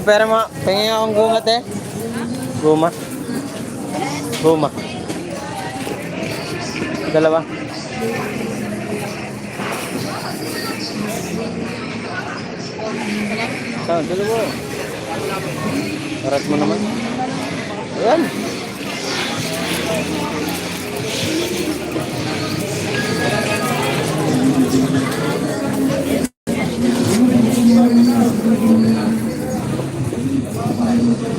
Pero mo, tingin akong guma, te. Guma. Guma. Dalawa. Saan? Dalawa. Parat mo naman. Ayan.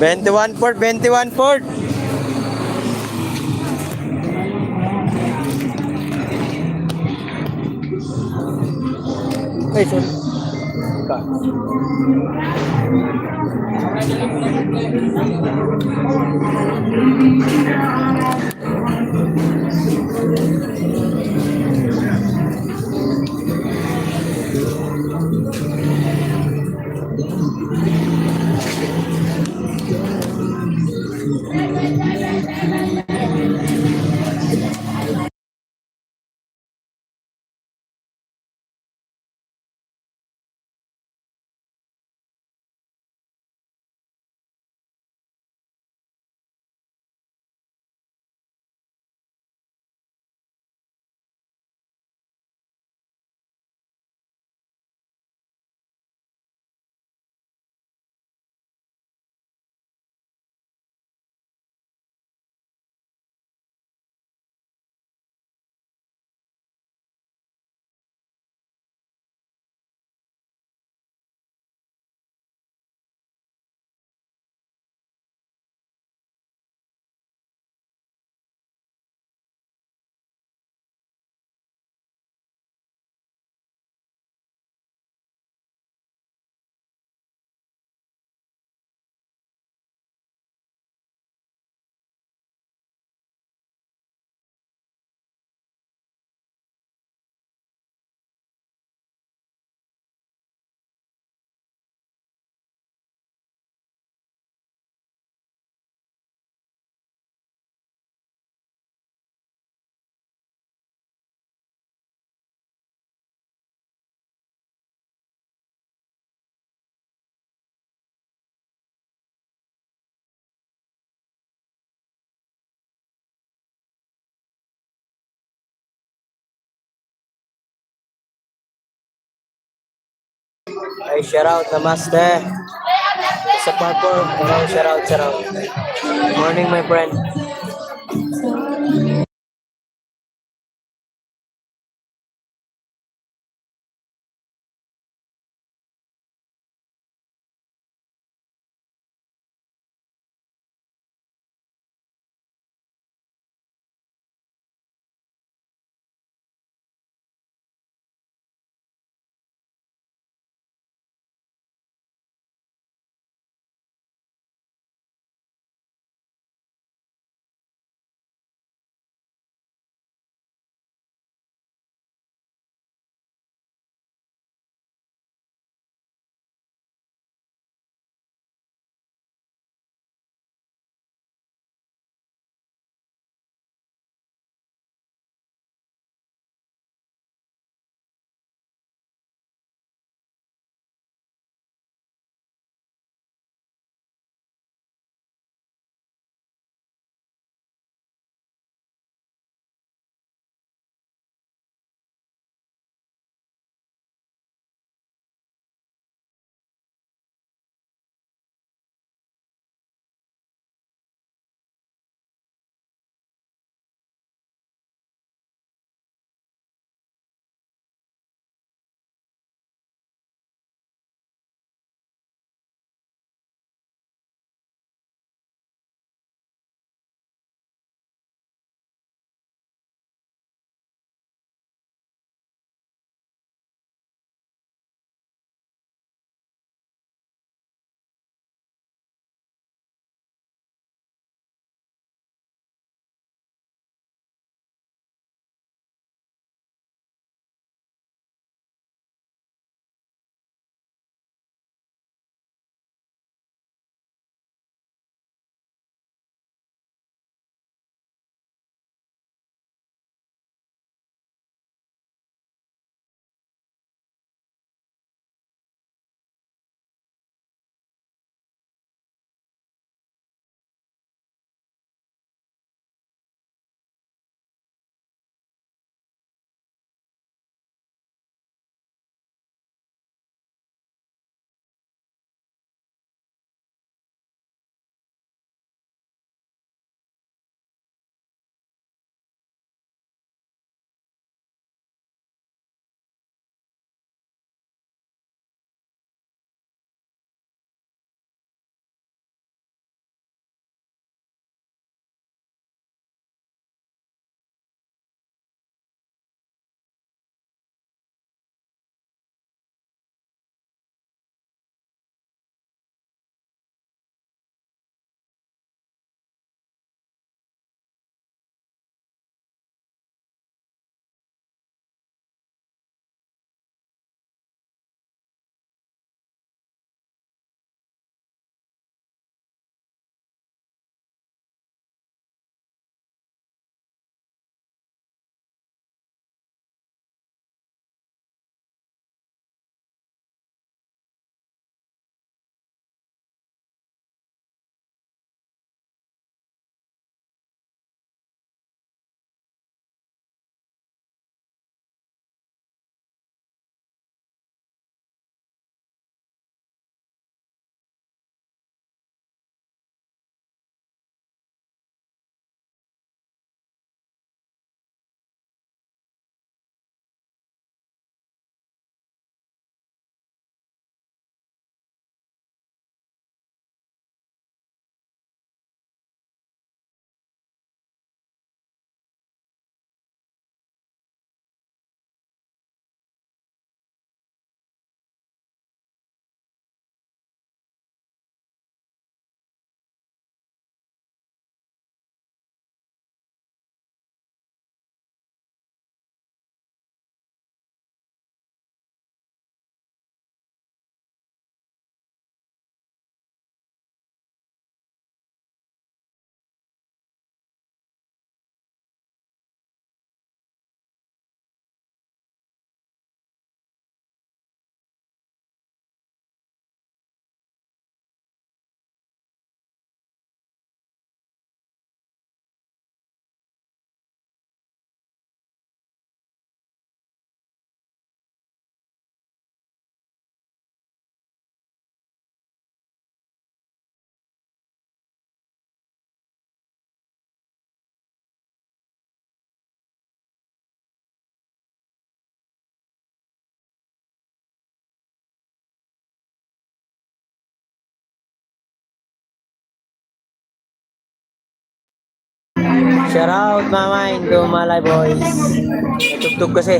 $21.4. Ay, sorry. Ka. Ay, shout out, namaste. Sa parkour, shout out, shout out. Morning, my friend. Shout out mama into Malay boys. Tugtog kasi.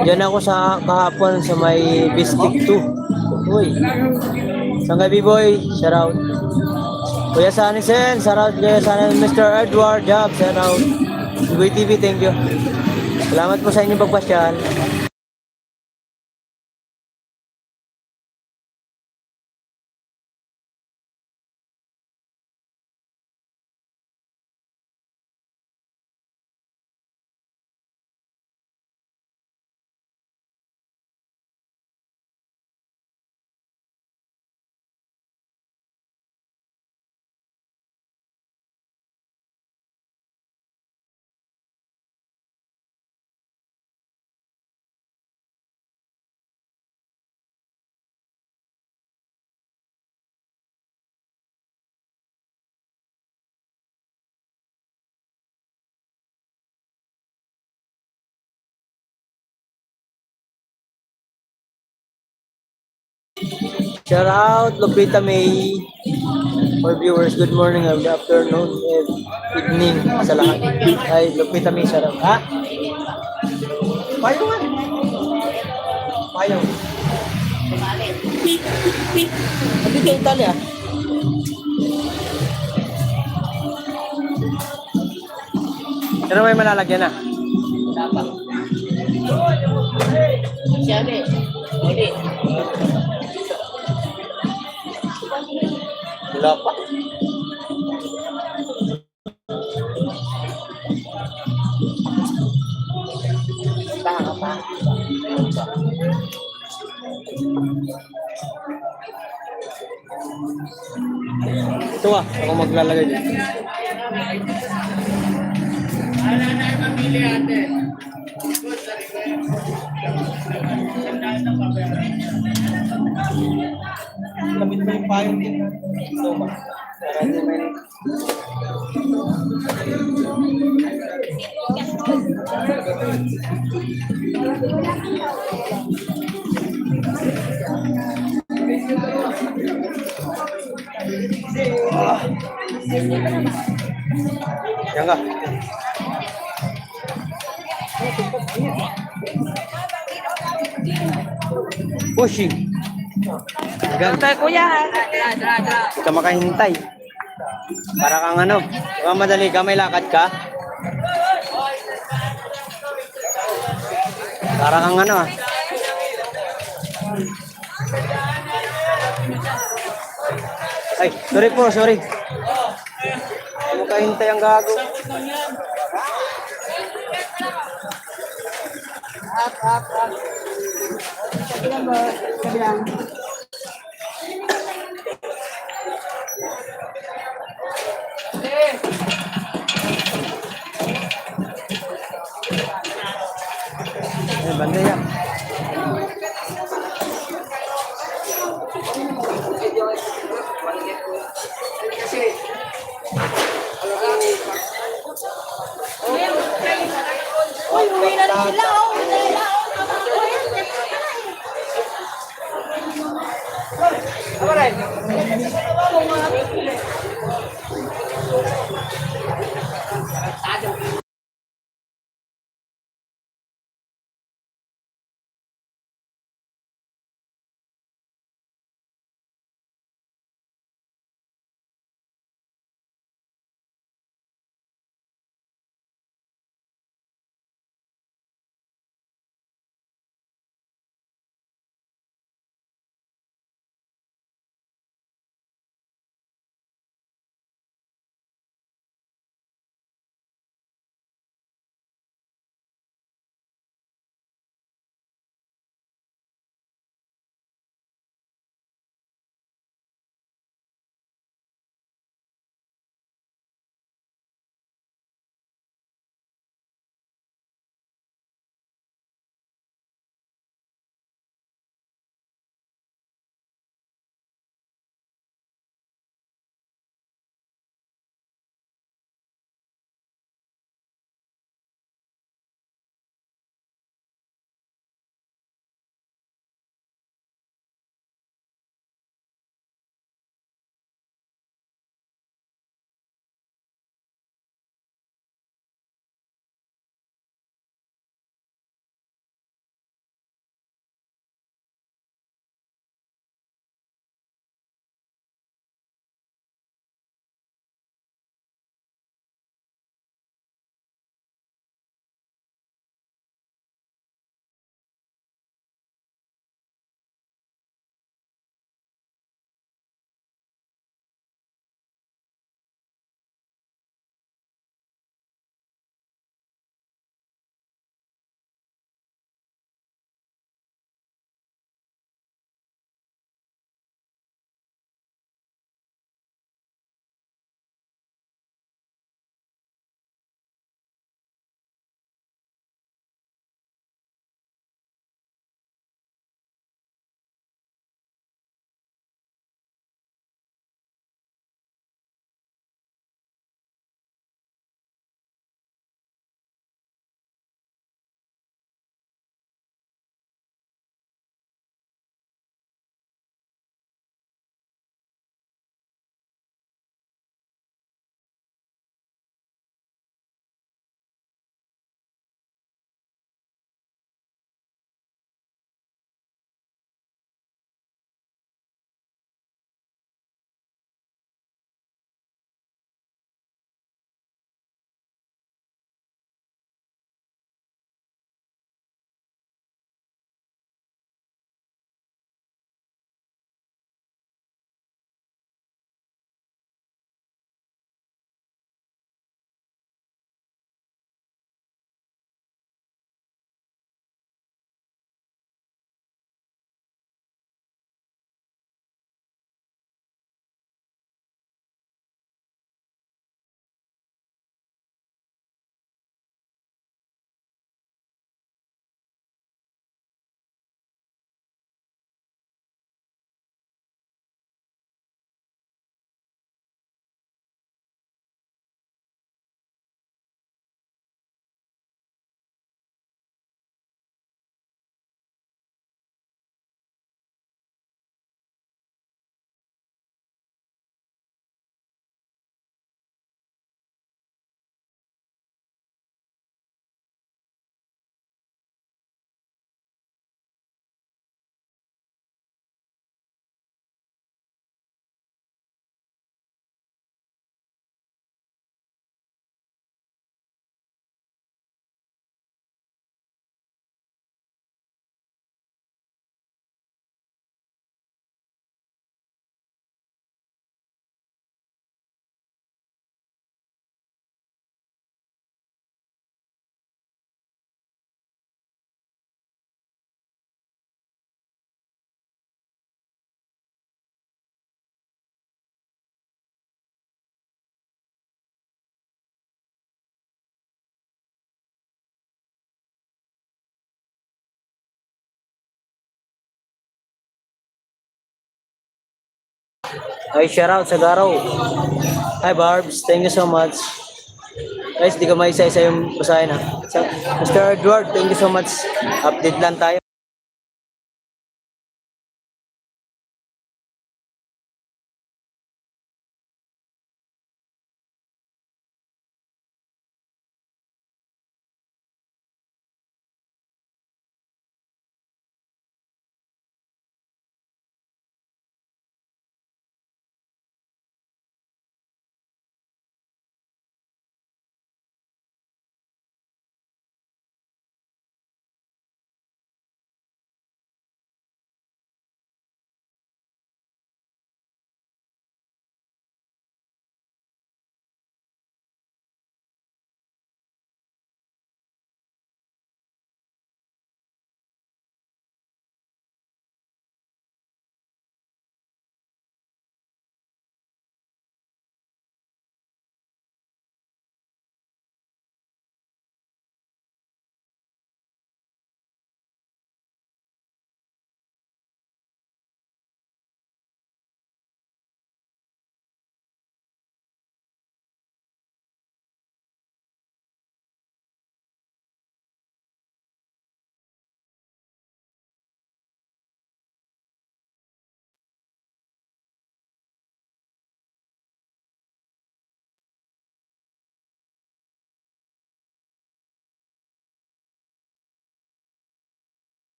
Diyan ako sa kahapon sa may Bistik 2. Uy. Sangay B-boy, shout out. Kuya Sunny Sen, shout out Kuya Sunny. Mr. Edward Job, shout out. Uy TV, thank you. Salamat po sa inyong pagpasyal. Shout out Lupita May. For viewers, good morning, good afternoon, and evening sa lahat. Ay, Lupita May, shout out. Ha? Payo man. Payo. Hindi ka Italia. Pero may malalagyan na. Dapat. Siyabi. Hindi. Wala pa. Ito ah, ako maglalagay dito. Lamit mo yung payong dito. Ito ba? Para di may... Yan ka. Pushing. Gantay kuya. Hindi ka makahintay. Para kang ano, diba madali ka, may lakad ka? Para kang ano ah. Ay, sorry po, sorry. Hindi mo kahintay ang gago. Ay, banda yan. Uy, uwi na rin sila. Oh, Ay, shoutout sa Garaw. Hi, Barbs. Thank you so much. Guys, di ko maisa-isa yung basahin ha. So, Mr. Edward, thank you so much. Update lang tayo.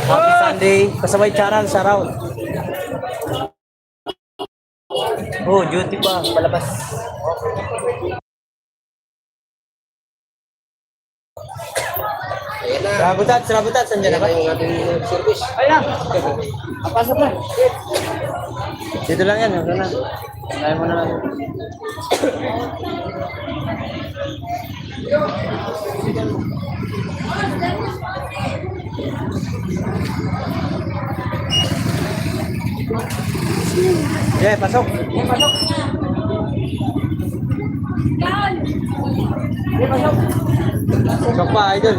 Happy Sunday. Kasabay channel, shoutout. Oh, duty pa. Palabas. Rabutat. Saan dyan na ba? Ayan. Pasok na. Dito lang yan. Ito na. Kaya mo na lang. Yeah, pasok. Pasok pa, idol.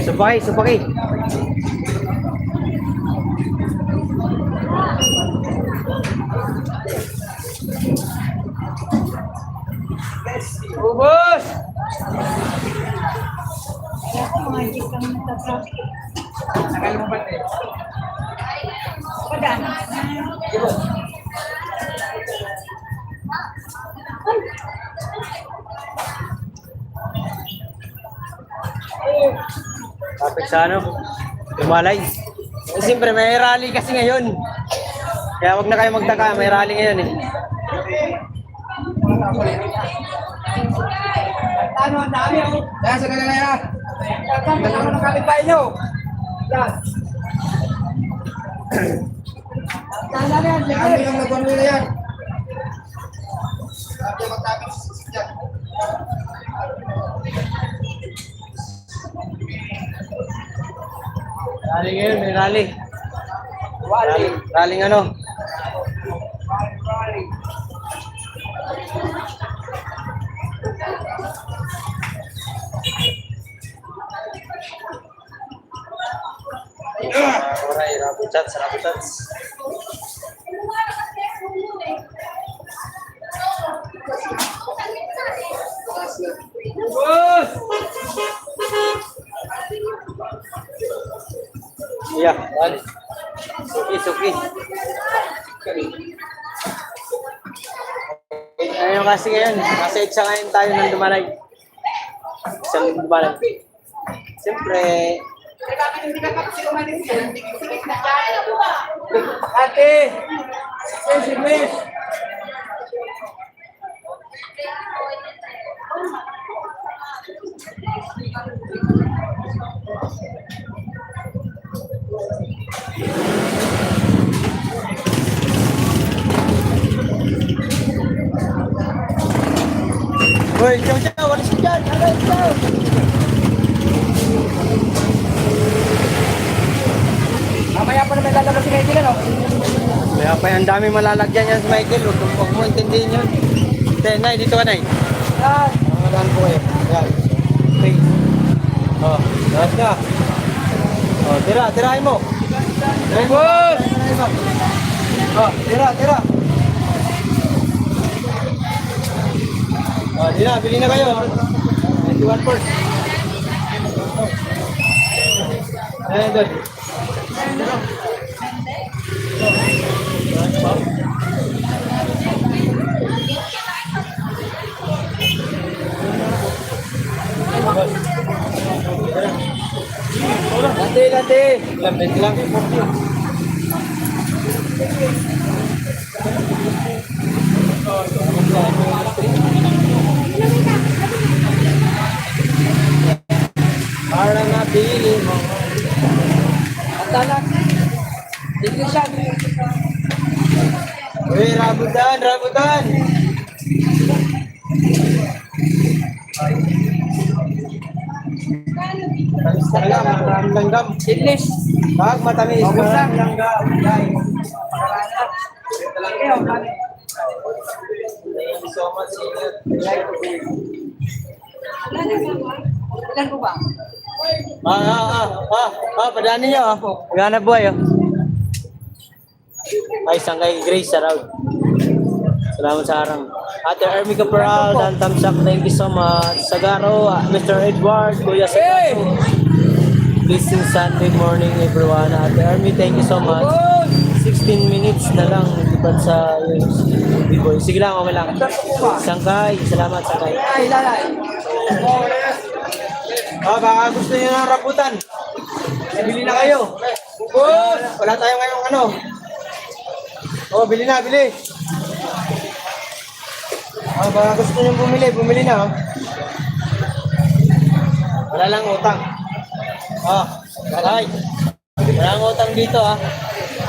Supaki. Ubus! Ako, mga jeep kang natatraffic. Nakal mo ba ito? Padan. Traffic sa ano? Lumalay. Siyempre, may rally kasi ngayon. Kaya wag na kayo magtaka, may rally ngayon eh. Ano, ang dami ako. Kaya sa kanila yan. Tatanda naman ang kapitbahay nyo. Yan. Ang dami yan. Ang dami yung nagwano nila yan. Sabi magtapit sa sisyan. Rally ngayon, may rally. Wali. Rally ano? Alright, rabutat. Ubus! Yeah, rally. Suki. Ayun kasi ngayon, nasa itsa ngayon tayo ng Dumalay. Isang Dumalay. Siyempre, Ate! Si Miss! Hoy, ciao, what is it dyan? Ciao. Mamaya pa naman lalabas si Kaibigan, no? Kaya pa ang dami malalagyan yan si Michael. Huwag mo intindihin yun. Nay, dito ka, Nay. Yan. Pangalan ko eh. Yan. Okay. Oh, lahat na. Oh, tirahin mo. Very good. Oh, tira. Oh, bili na kayo. 91 first. Ayan, doon. Lati. Lambit lang. Para mabili mo. Antalan. Tigil siya. Uy, rambutan. Tamis talaga, maraming langgam. English. Bag matamis, Ubus na. maraming langgam. Guys. Thank you so much, senior. Ilan po ba? Padaanin niyo. Maghanap buhay, oh. Ay, sangkay Grace Saraud. Salamat sa harang. Ate Ermi Caporal, Dan Tamsak, thank you so much. Sagaro, Mr. Edward, Kuya Sagaro. Blessing Sunday morning, everyone. Ate Ermi, thank you so much. 16 minutes na lang, lipat sa B-boy. Sige lang, okay lang. Sangkay, salamat, Sangkay. Ay, lalay. Baka gusto niyo ng rambutan. Bili na kayo. Wala tayong ngayong ano. Bili na. Baka gusto niyo bumili na. Wala lang utang. Ay. Wala lang utang dito,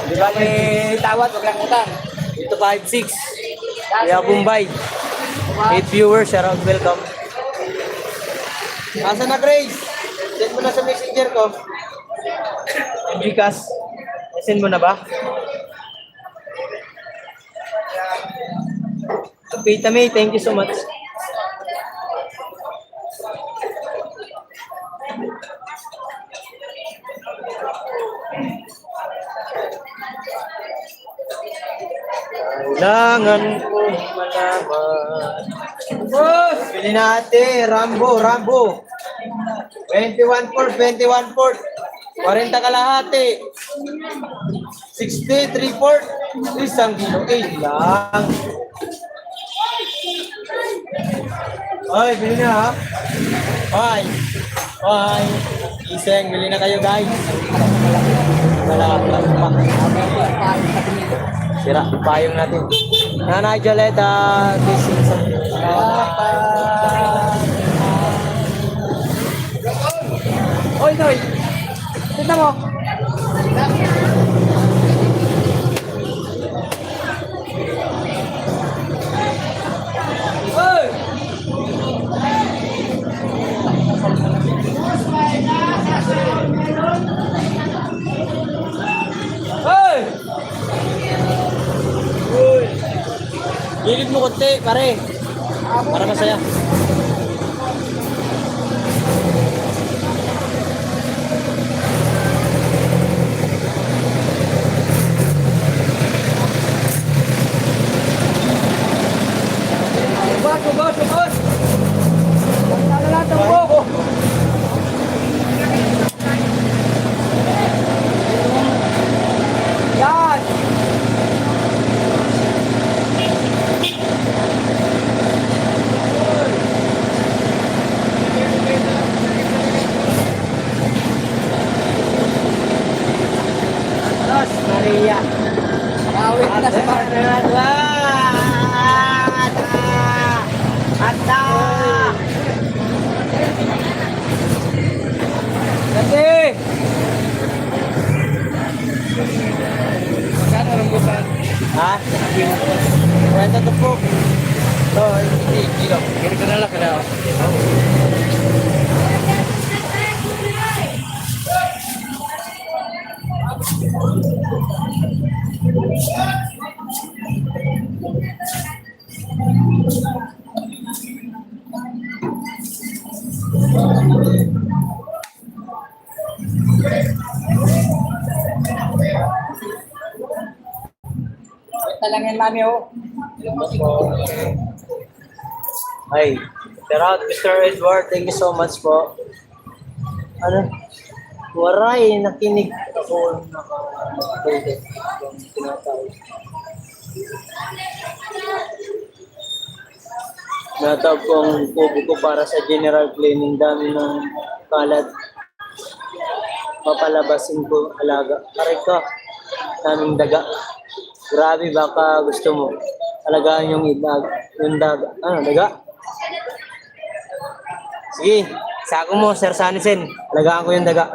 Di ba may tawad, wag lang utang. Dito 5-6. Kaya Bombay. 8 viewers, shout out, welcome. Asa na, Grace? Send mo na sa messenger ko. Gcash. Send mo na ba? Pita May, thank you so much. Kailangan ko malaman. Boss! Bili natin. Rambo. 21 port. 40 kalahati. 60, 3 port. 1 kilo. 8 lang. Ay, bili na ha. Ay. Iseng, bili na kayo guys. Malapit pa. Sira, payong natin. Nanay Joleta, this is Oy, Noy. Tignan mo. Oy! Oy! Gilid mo konti, pare. Para masaya. Bos. Tala lang tumbok. Yan. Los Maria. Awit na sa Ata! Kasi! Magkano rambutan? Ha? Kwenta to po. Ito, hindi kilo. Kiri ko na lang kana. Talangin mami oh. Ay, shout out Mr. Edward. Thank you so much po. Ano? Waray, nakinig ako. Natawag kong kubo ko para sa general cleaning. Dami ng kalat. Papalabasin ko alaga. Aray ka, daming daga. Grabe, baka gusto mo. Alagaan yung idag. Yung daga. Ano, daga? Sige, sako mo, Sir Sanisen. Alagaan ko yung daga.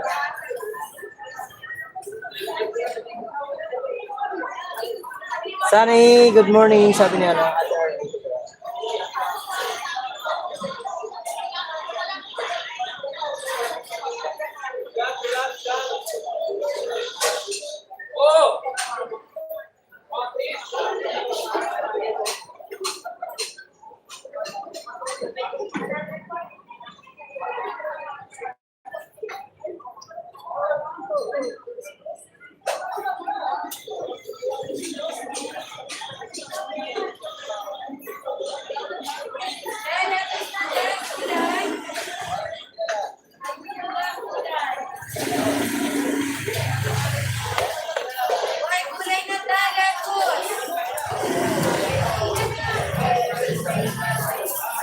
Sunny, good morning, sabi niya.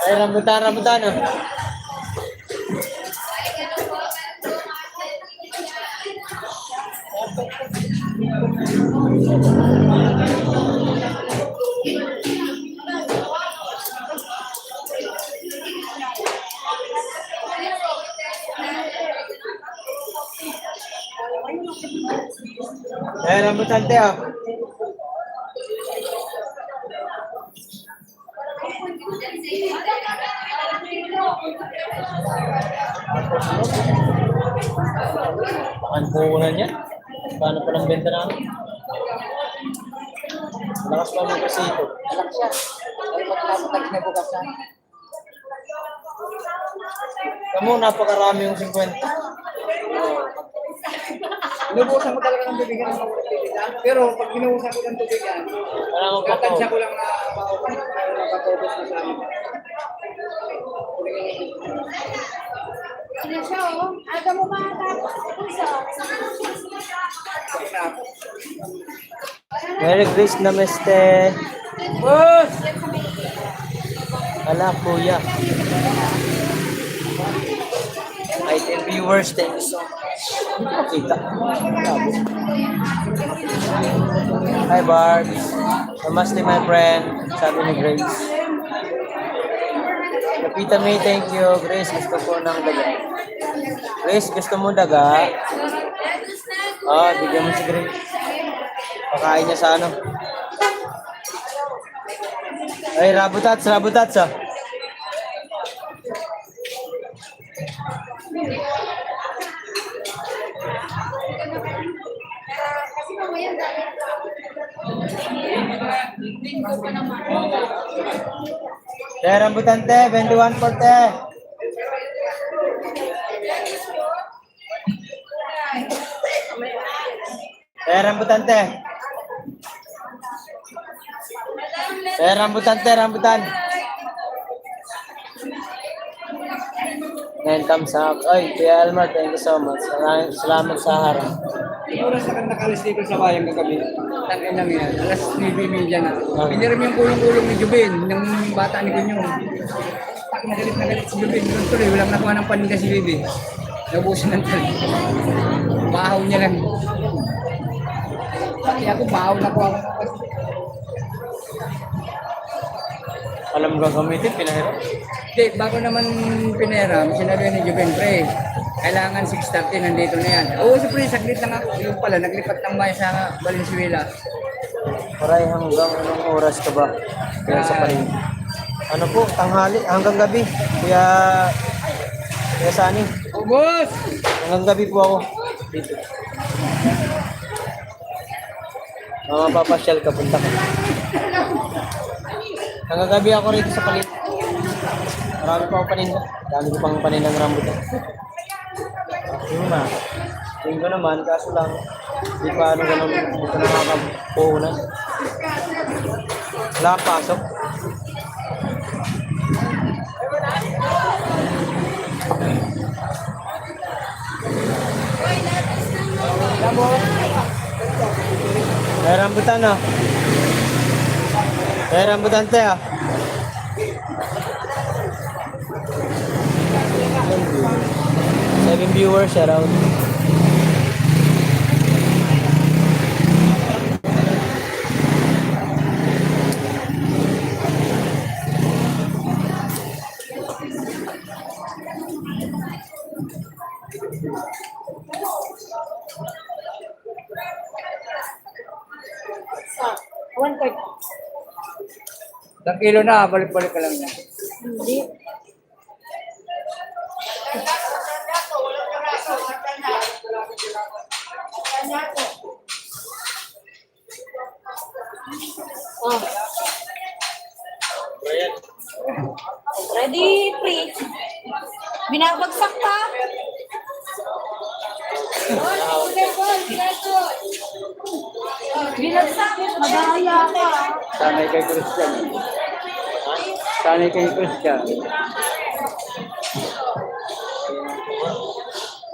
Ay, rambutan, oh. Ay, rambutan, te, oh. Pakan puhunan yan. Paano pa ng benta namin? Lakas pa mo kasi ito. Alam siya. Ay, matapos na bukas na. Kamu, napakarami yung 50. Inubusan ko talaga ng bibigyan ng tubigan. Pero pag binuhusan ko ng tubigan, Wala akong pato. katansya ko lang na makatubos na sa amin. Ano siya, oh? Aga mo makatapos. Merry Christmas, Namaste. Boss! Ala, kuya. Item viewers, thank you so much. Kita. Hi, Bart. Namaste, my friend. Sabi ni Grace. Kapita May, thank you. Grace, gusto ko ng daga. Grace, gusto mo daga? Oh, bigyan mo si Grace. Pakain niya sa ano. Ay, rabutats, ah. Kasi mamaya dahil Rambutan, te. 21 por te. Rambutan, te. Rambutan. 9 thumbs up. Ay, Kuya Elmar, thank you so much. Salamat sa harap. Oras na nakalis dito sa bayan kagabi. Tangin lang yan. Alas 9:30 na. Piniram yung kulong-kulong ni Jubin, ng bata ni Kunyo. Tak na galit si Jubin. Doon tuloy, walang nakuha ng paninda si Bibi. Nabusin ng tali. Bahaw niya lang. Pati ako, bahaw na ko ako. Alam mo gagamitin, pinahirap. Hindi, bago naman piniram, sinabi ni Jubin, pre, kailangan 6:30 nandito na yan. Oo, pre, saglit lang ako. Yung pala, naglipat ng bayan sa Valenzuela. Paray, hanggang anong oras ka ba? Kaya sa paling. Ano po, tanghali, hanggang gabi. Kuya Sani, Oh, boss! hanggang gabi po ako dito. Mga papasyal ka, punta ka. Nagagabi ako rito sa palit. Marami pa ako paninda. Dami ko pang panindang rambutan. Yung na. Yung ko naman, kaso lang, di pa ano ganun, hindi ko nakakapuhunan. Wala kang pasok. May rambutan na. May rambutan tayo. Seven viewers around. One third. Isang kilo na, balik-balik ka lang yan. Hindi. Oh. Ready, free. Binabagsak pa. Binagsak. Madaya ka. Sanay kay Christian. Sanay kay Christian.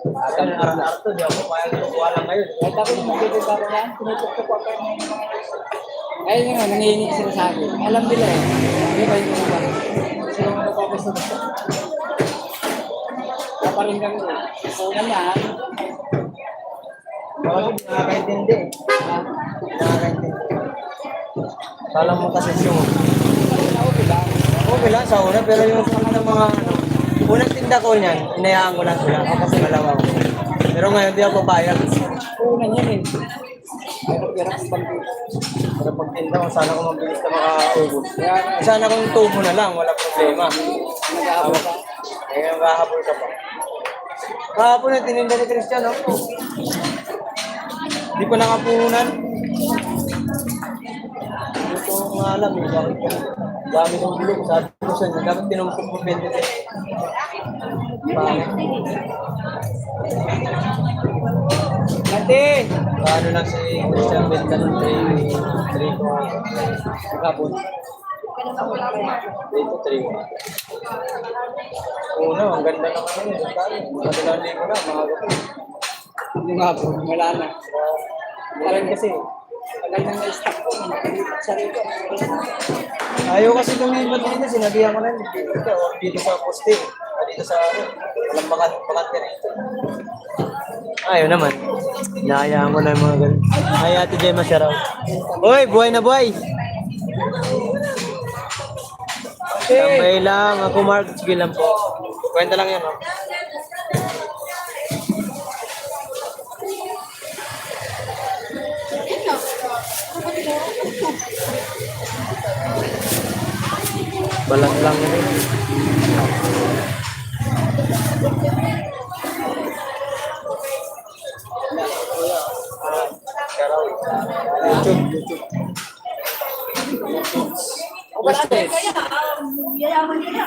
Ang araw-araw to, di ako kaya kukuha lang ngayon. Kahit ako yung magdidid ako yan, tumutok ko pa yung mga... Ayun nga, nangihingi sila sa akin. Alam nila eh. Hindi ba yung mga Kasi yung nagpapasto na siya. Kaparinggan ko. So, ganyan. Bakit nakakaintindi? Ha? Nakakaintindi. Kala mo kasi yung Okay lang. okay lang sa una, pero yung mga ano, unang tinda ko niyan, inayaan ko lang sila kasi malawa ko. Pero ngayon, di ako papayag. Unan yan eh. Hirap-hirap sa pagkita. Pero pag tinda ko, sana ko mabilis na makaubos. Kaya, Sana kung tubo na lang, wala problema. nag-aabot ka. Kaya naghahabol ka pa. Kahapon na tininda ni Christian, oh. Di pa nakapuhunan. Hindi ko nga alam, eh. Bakit ka? Dami ng bilog. Sabi ko sa inyo, dapat tinumpok mo 20. Bakit? Dati! Paano lang si Christian Benta ng 3 ko. Nag-aabot. 3 to 3. Una, ang ganda ng ano yun. Mga 2,000 na, mga gabi. Yung hapon, wala na. Parang kasi, tagal nang na-stock ko, nakalipat sa rito. Ayaw kasi lumipat dito, sinabihan ko na dito sa poste, dito sa walang bakante rito. Ayaw naman. Hinahayaan ko na yung mga ganun. Ay, Ate Gemma, shout out. Uy, buhay na buhay! Tambay lang. Ako, Mark. Sige lang po. Kwenta lang yan, oh. Balat lang yun, eh. YouTube. Bustes. Yayaman nila.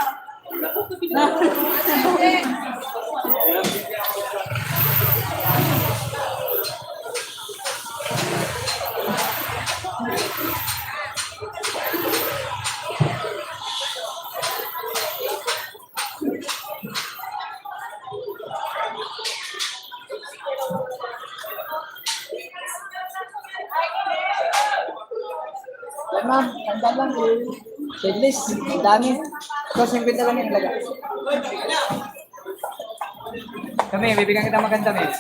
Yan ma'am, tanda lang. Seedless, ang dami. Ito, 50 lang yung laga. Kami, bibigyan kita maganda eh.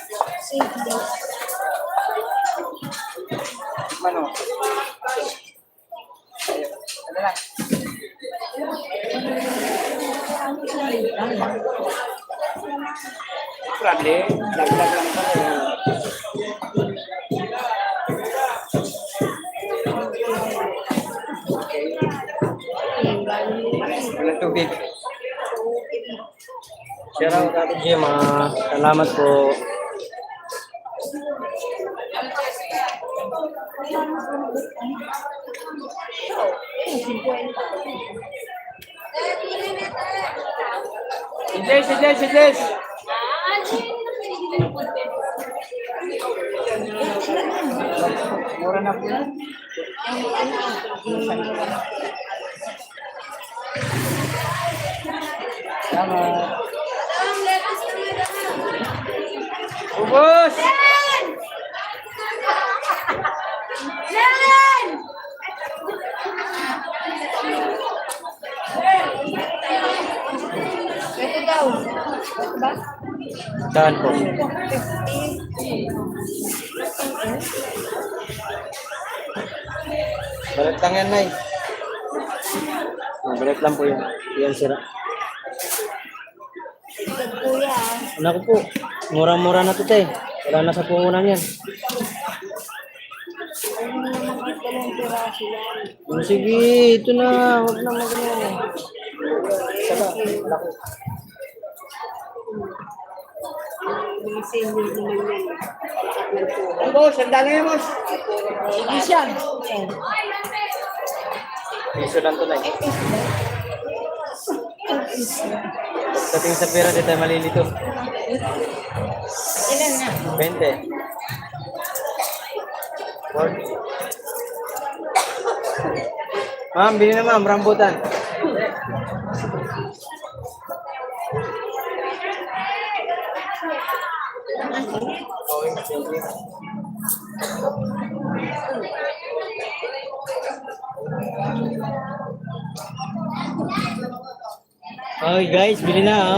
Ano? Ayun. Ano lang? Problem, lag-lag lang pa eh. Walang tubig. Shout out, Ate Gemma. Salamat po. Si Jess. Mura na po yan. Salamat. Ubus! Ito daw. Ba? Saan po? 50. Balik lang yan, Nay. Balik lang po yan. Yan sira. Kuya. Anak ko po, murang-mura na ito, te. Wala na sa puhunan yan. Ano naman ang dalawang piraso yan? Oh, sige, ito na. Huwag na magano. Saka, malaki. Mga senior naman yan. Lahat ng tuwa. Ang boss, ang dami yan, boss. Sige siya. Piso lang ito, Nay. Pagdating sa pera, di tayo malilito. Ilan na? 20. 40. Ma'am, bili na ma'am, rambutan. Okay guys, bili na ha.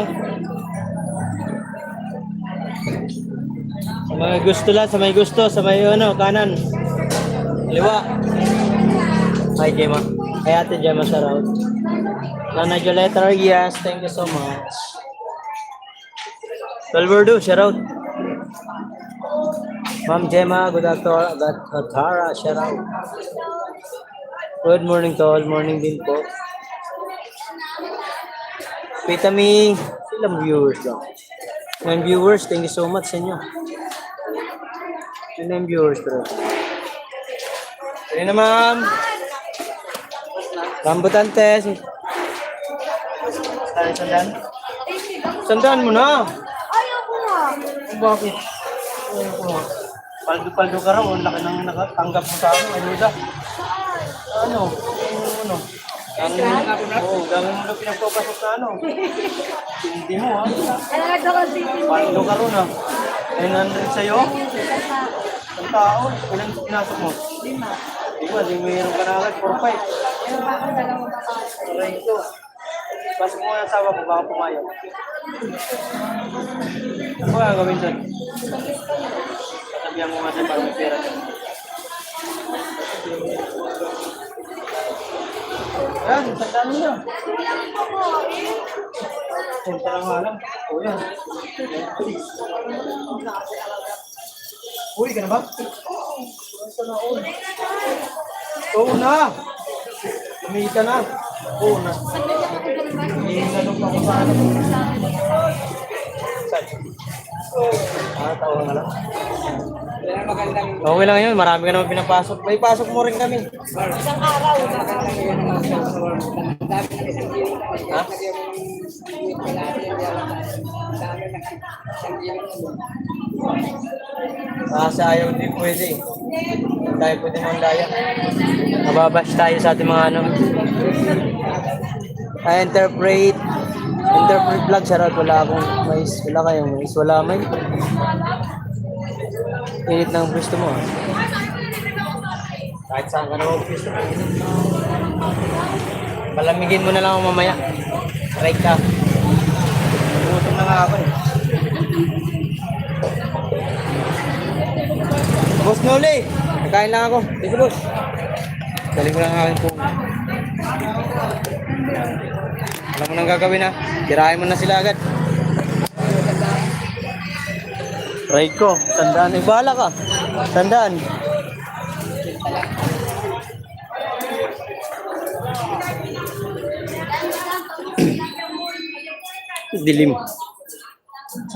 Sa mga gusto lang, sa may gusto, sa may ano, kanan. Liwa. Hi Gemma. Kay Ate Gemma shoutout. Nana Joleta, yes, thank you so much. Valverdo, shoutout. Ma'am Gemma, good afternoon. Tara, shoutout. Good morning to all. Morning din po. Vitami, ilang viewers lang. 9 viewers, thank you so much sa inyo. 9 viewers, bro. Ayun na, ma'am. Rambutan, Tess. Sandaan? Sandaan mo na. Ayaw ko nga. Bakit? Ayoko nga. Paldo-paldo ka raw. Ang laki nang nakatanggap mo sa akin. Ayuda. Ano? Ano? Oo, dami mo na pinagpapasok sa ano. Hindi mo, ha? Ano nga daw kasi? Paldo ka ron, ha? 900 sa'yo? Ang tao, ilan pinasok mo? 5. Di mayroon ka na agad, 4-5. Meron pa akong dalawang babae. Aray ito. Pasok mo yung asawa ko, baka pumayag. Ano ba gagawin doon? Sasabihan mo nga siya para may pera doon. Yan, tandaan mo na. Punta lang nga lang. O yan. Uy, ka na ba? Oo na. Kumita na. Oo na. Hinanong ako sa ano. Saan? Tawa nga lang. Yan ang magandang Okay lang yun. Marami ka naman pinapasok. May pasok mo rin kami. Isang araw. yan ang mga sa world. Ang dami ng isang kilo. Ha? Dami ng isang kilo. Kasi ayaw din pwede. Hindi tayo pwede mandaya. Mababash tayo sa ating mga ano. Interpret vlog, shoutout. Wala akong mais. Wala kayong mais. Wala may. Init ng gusto mo. Ha? Kahit saan ka naman gusto mo. Palamigin mo na lang ako mamaya. Try ka. Gutom na nga ako eh. Boss Noli, nakain lang ako. Sige boss. Galing ko lang ang aking po. Alam mo nang gagawin ha. Tirahin mo na sila agad. Try ko. Tandaan. Eh, bahala ka. Tandaan. Dilim.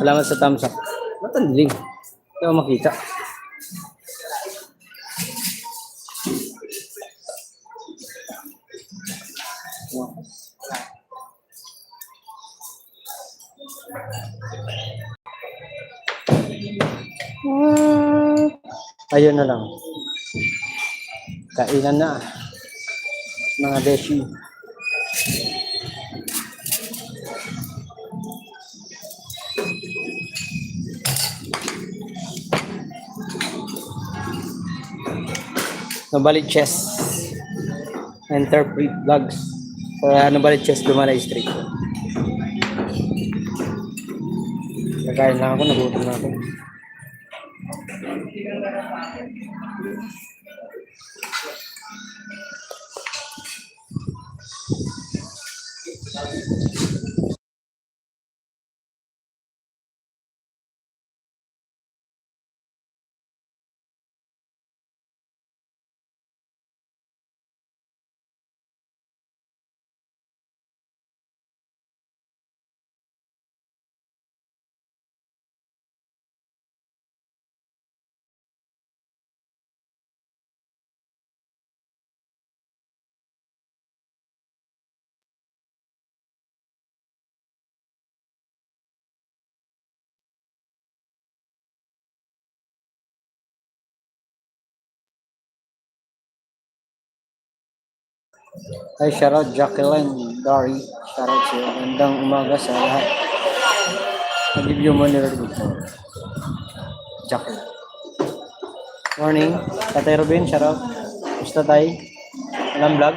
Salamat sa thumbs up. Ba't ang dilim? Hindi ako makita. Ayun na lang. Kainan na. Mga beshi. Nabalik chess. Interpret vlogs. Nabalik chess Dumalay Street. Kakain lang ako, nagutom na ako. Ay, shoutout Jacqueline, Dari, shoutout sa'yo. Gandang umaga sa lahat. Nag-review mo nila dito. Jacqueline. Morning. Tatay Robin, shoutout. Gusto tayo? Walang vlog?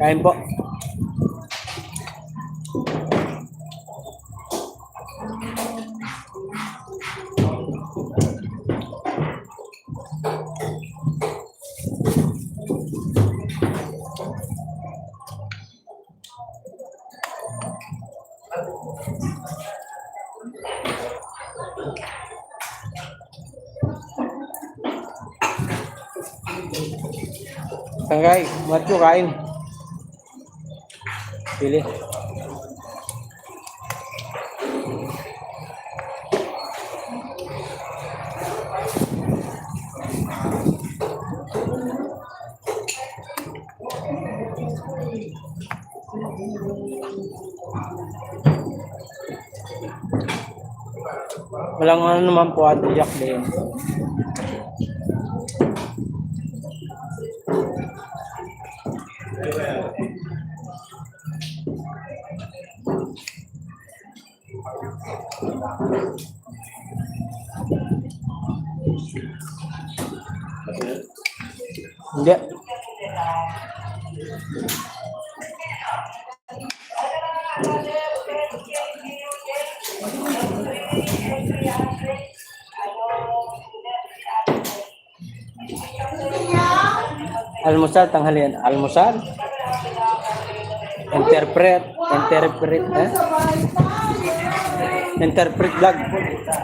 Kain po. Sangay, matu kain. Pilih. Walang ano naman po at Jack din. Hindi. Almusal, tanghalian. Almusal. Interpret vlog.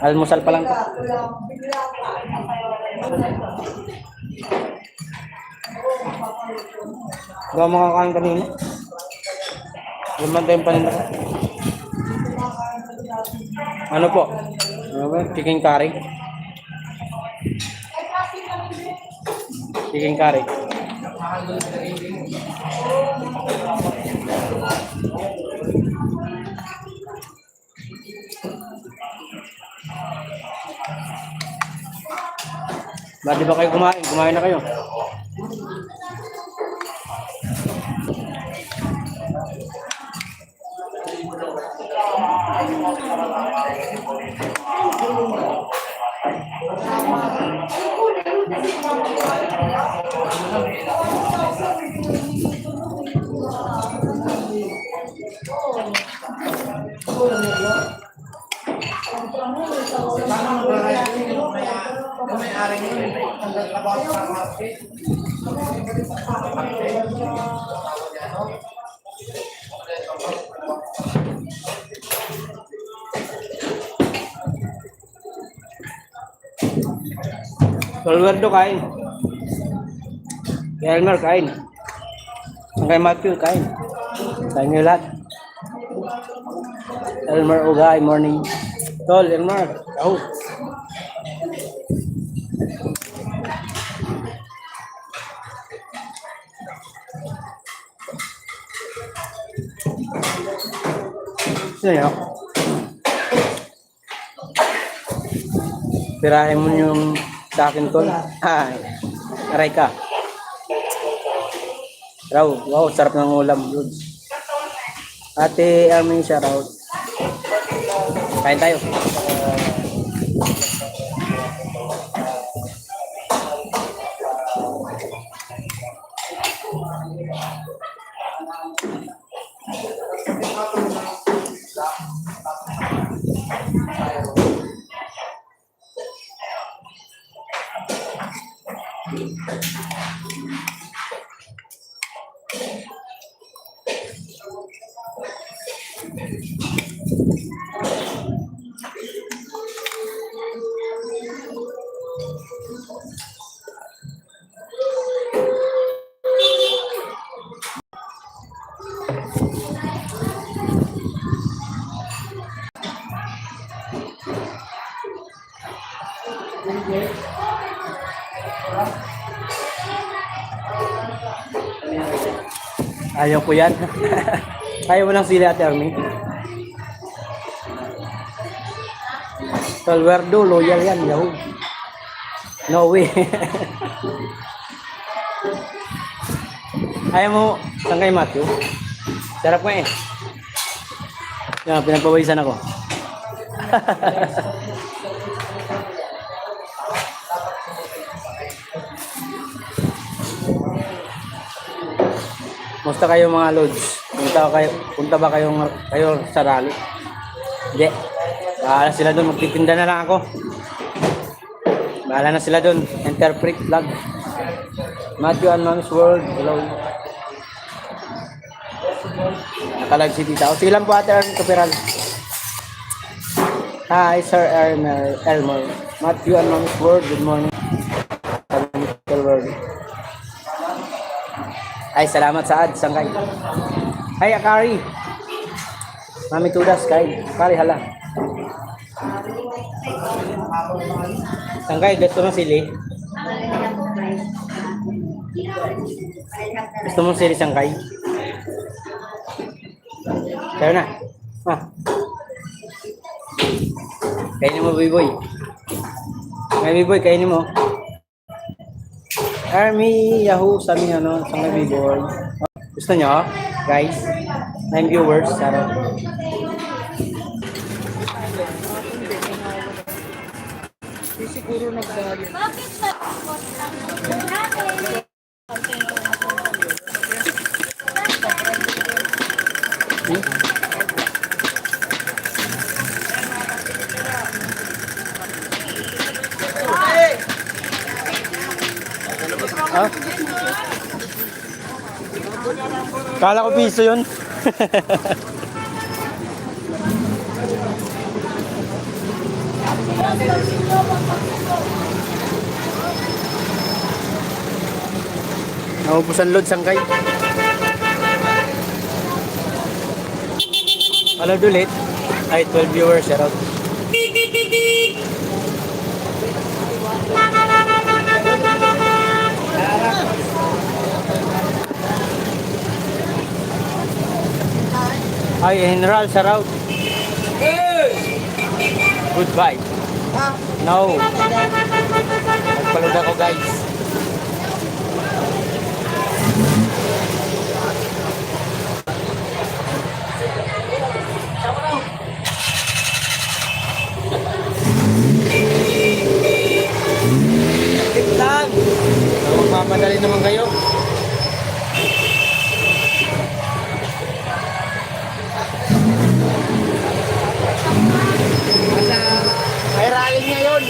Almusal pa lang. Gawa mga kain kanina. Luman tayong paninda. Ano po? Ano ba? Chicken curry. Chicken curry. Ba't di ba kayo kumain? Kumain na kayo. May-ari nyo, Solverdo kain. Kay Elmer kain. Kay Matthew kain. Kain nyo lahat. Elmer Ugay, morning. Tol, Elmer. Ako. Sino yun? Tirahin mo yung sa akin, Tol. Ay, aray ka. Raw, wow, sarap ng ulam, dude. Ate Armin, shout out. Kain tayo. Ayaw ko yan. Ayaw mo lang sila, Ate Armin. Solverdo, loyal yan, Yahoo. No way. Ayaw mo, saan kay Matthew? Sarap mo eh. Yan, pinagpawisan ako. Musta kayo mga lods? Punta ba kayo sa rally? Hindi. Bahala sila doon. Magtitinda na lang ako. Bahala na sila doon. Interpret vlog. Matthew and Mom's World. Hello. Nakalag si Tita. O sige lang po, Ate Armin Kapiral. Hi, Sir Elmer. Matthew and Mom's World. Good morning. Ay, salamat sa ads, Sangkay. Ay, Akari. Mami Tudas, kay. Akari, hala. Sangkay, gusto mo sili? Gusto mo sili, Sangkay? Kaya na. Kainin mo, Biboy. May Biboy, kainin mo. Army, Yahoo, sabi nga no, sa mga Biboy. Gusto nyo, guys? 9 viewers, sarap. Siguro nagdali. Ha? Kala ko piso yun. Naubusan load, Sangkay. Hello, ulit. Ay, 12 viewers, shout out. Ay, General, shout out. Goodbye. No. Nagpalod ako, guys. Lang. Magmamadali naman kayo. May rally ngayon.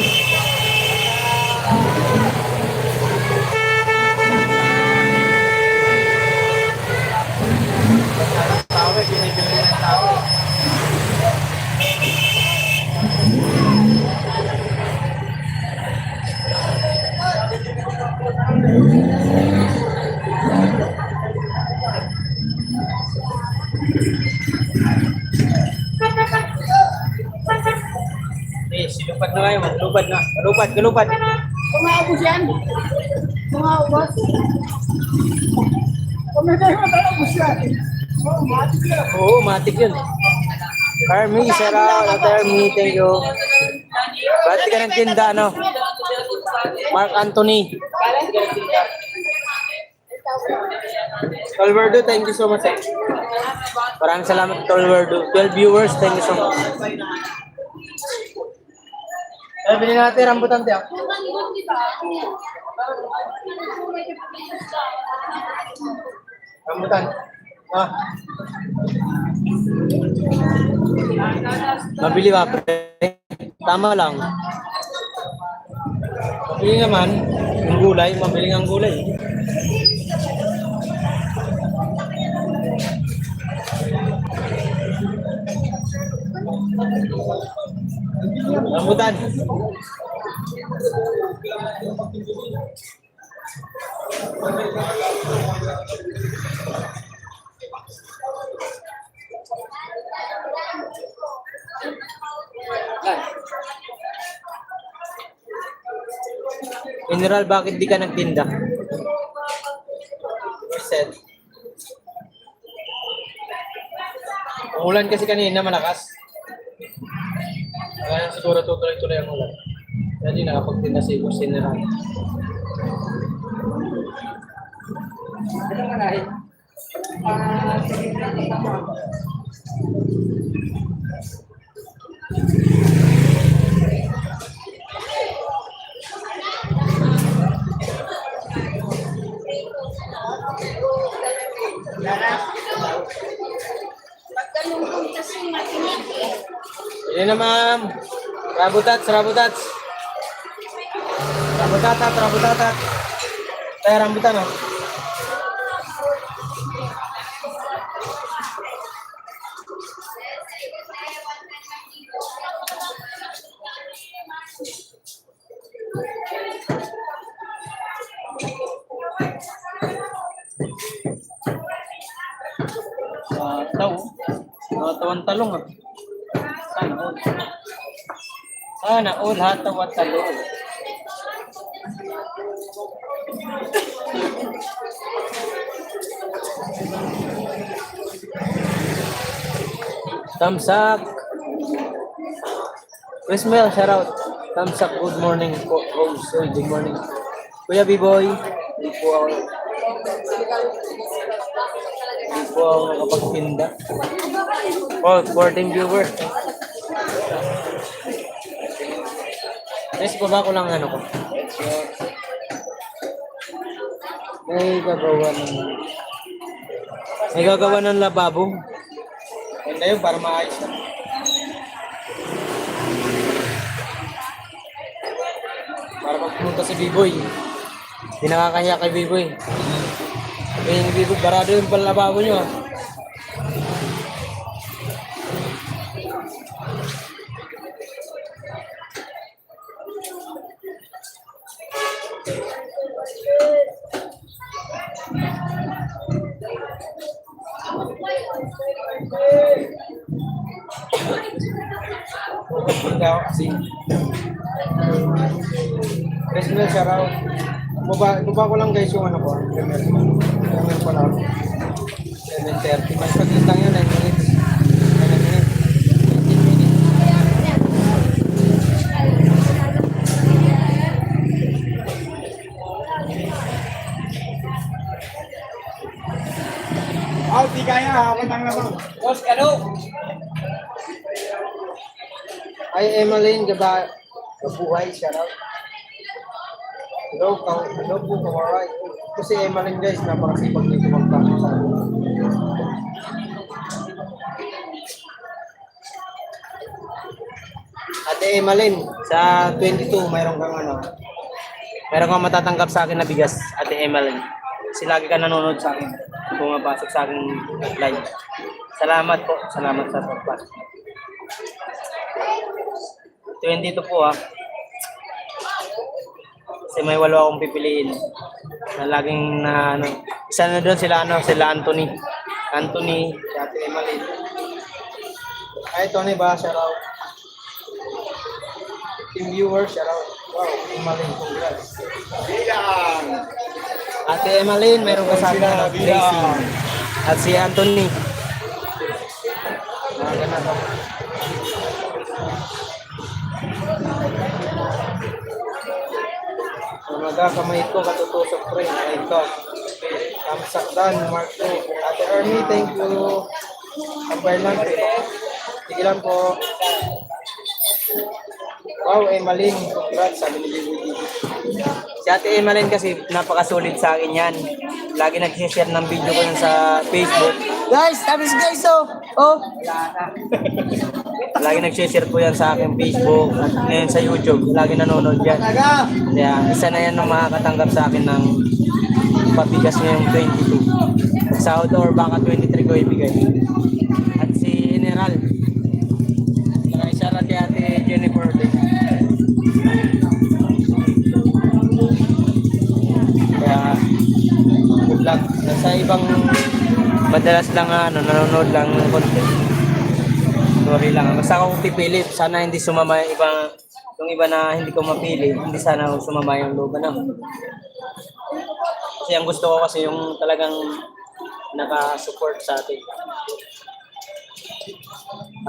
Eh, silupad na kayo. Malupad na. Malupad, kalupad. Umaubos yan. Umaubos. Oo, matik yun. Army, shout out. Ate Army, thank you. Ba't di ka nagtinda, no? Mark Anthony. Tolverdo, thank you so much. Eh. Maraming salamat, Tolverdo. 12 viewers, thank you so much. Bilhin natin rambutan, tiyak. Rambutan. Ah. Mabili ba, pre? Tama lang. Mabili naman, yung gulay, mabili ang gulay. Rambutan. General, bakit di ka nagtinda? Reset. Umulan kasi kanina, malakas. Kaya siguro tutuloy-tuloy ang ulan. Kaya di nakapagtinda si Boss General. Ano nga nahin? Pagkalungkong kasi makinig eh. Hindi na, ma'am. Rabutats, rabutats. Rabutatat, rabutatat. Tayo rambutan, oh. Tawan talong, ah. Sana all. Sana all, hataw at talong. Thumbs up. Chris Mel, shout out. Thumbs up, good morning. Rose, good morning. Kuya B-Boy, hindi po ako nakapagtinda. Oh, 14 viewers. Guys, baba ko lang ano ko. May gagawa ng lababo. Ganda yun para maayos na. Para pagpunta si B-Boy. Hindi nakakaya kay B-Boy. Sabihin ni B-Boy, barado yung lababo nyo, ah. Christmas araw. Baba ko lang guys yung ano ko. Premier ko lang. 7:30. Mas paglit lang yun. 9 minutes. 9 minutes. 18 minutes. Oh, di kaya. Matang naman. Boss, kano? Ay, Emmeline, kabuhay, shout out. Hello po, kamaray. Kasi Emmeline guys, napakasipag nito magpapos sa akin. Ate Emmeline, sa 22, mayroon kang matatanggap sa akin na bigas, Ate Emmeline. Kasi lagi ka nanonood sa akin, pumapasok sa akin live. Salamat po, salamat sa pagpasok. 22 po, ha. Kasi may 8 akong pipiliin. Na laging isa na doon sila Anthony. Anthony, si Ate Emalyn. Ay, Tony ba? Shoutout. Team viewers, shoutout. Wow, Emalyn, congrats. Ate Emalyn, meron kasama na Tracy. At si Anthony. Ganun ako. Kamay ko, katutusok pre. Ito. Kamsakdan, Mark 2. Ate Ernie, thank you. Abay lang. Sige lang po. Wow, Emalyn. Congrats, sabi ni BBD. Si Ate Emalyn kasi napakasulit sa akin yan. Lagi nag-share ng video ko yun sa Facebook. Guys, sabi guys, oh. Lagi nag-share po yan sa akin Facebook at ngayon sa YouTube. Lagi nanonood yan. Kaya isa na yan ng makakatanggap sa akin ng pabigas ngayong 22. Sahod or baka 23 ko ibigay. At si General. Saka isa na kay Ate Jennifer. Kaya good luck. Sa ibang madalas lang nanonood lang ng content. Sorry lang. Basta ako pipili. Sana hindi sumama yung iba na hindi ko mapili. Hindi sana sumama yung loob na. Kasi ang gusto ko kasi yung talagang naka-support sa atin.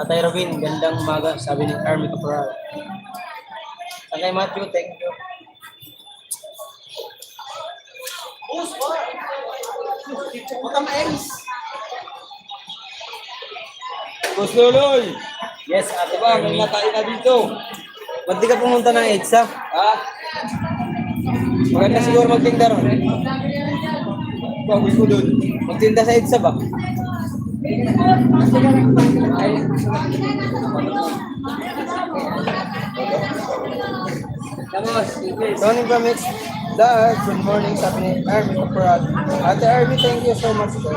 Tatay Robin, gandang umaga, sabi ni Army Caporal. Tatay Matthew, thank you. Boss Loloy! Yes, ate Diba, may Army. nakain na dito. Ba't di ka pumunta ng EDSA? Ha? Maganda siguro magtinda ron. Bagoy ko dun. Magtinda sa EDSA ba? Tapos, Tony Pramits, Dad, good morning, sabi ni Army Caporal. Ate Army, thank you so much, sir.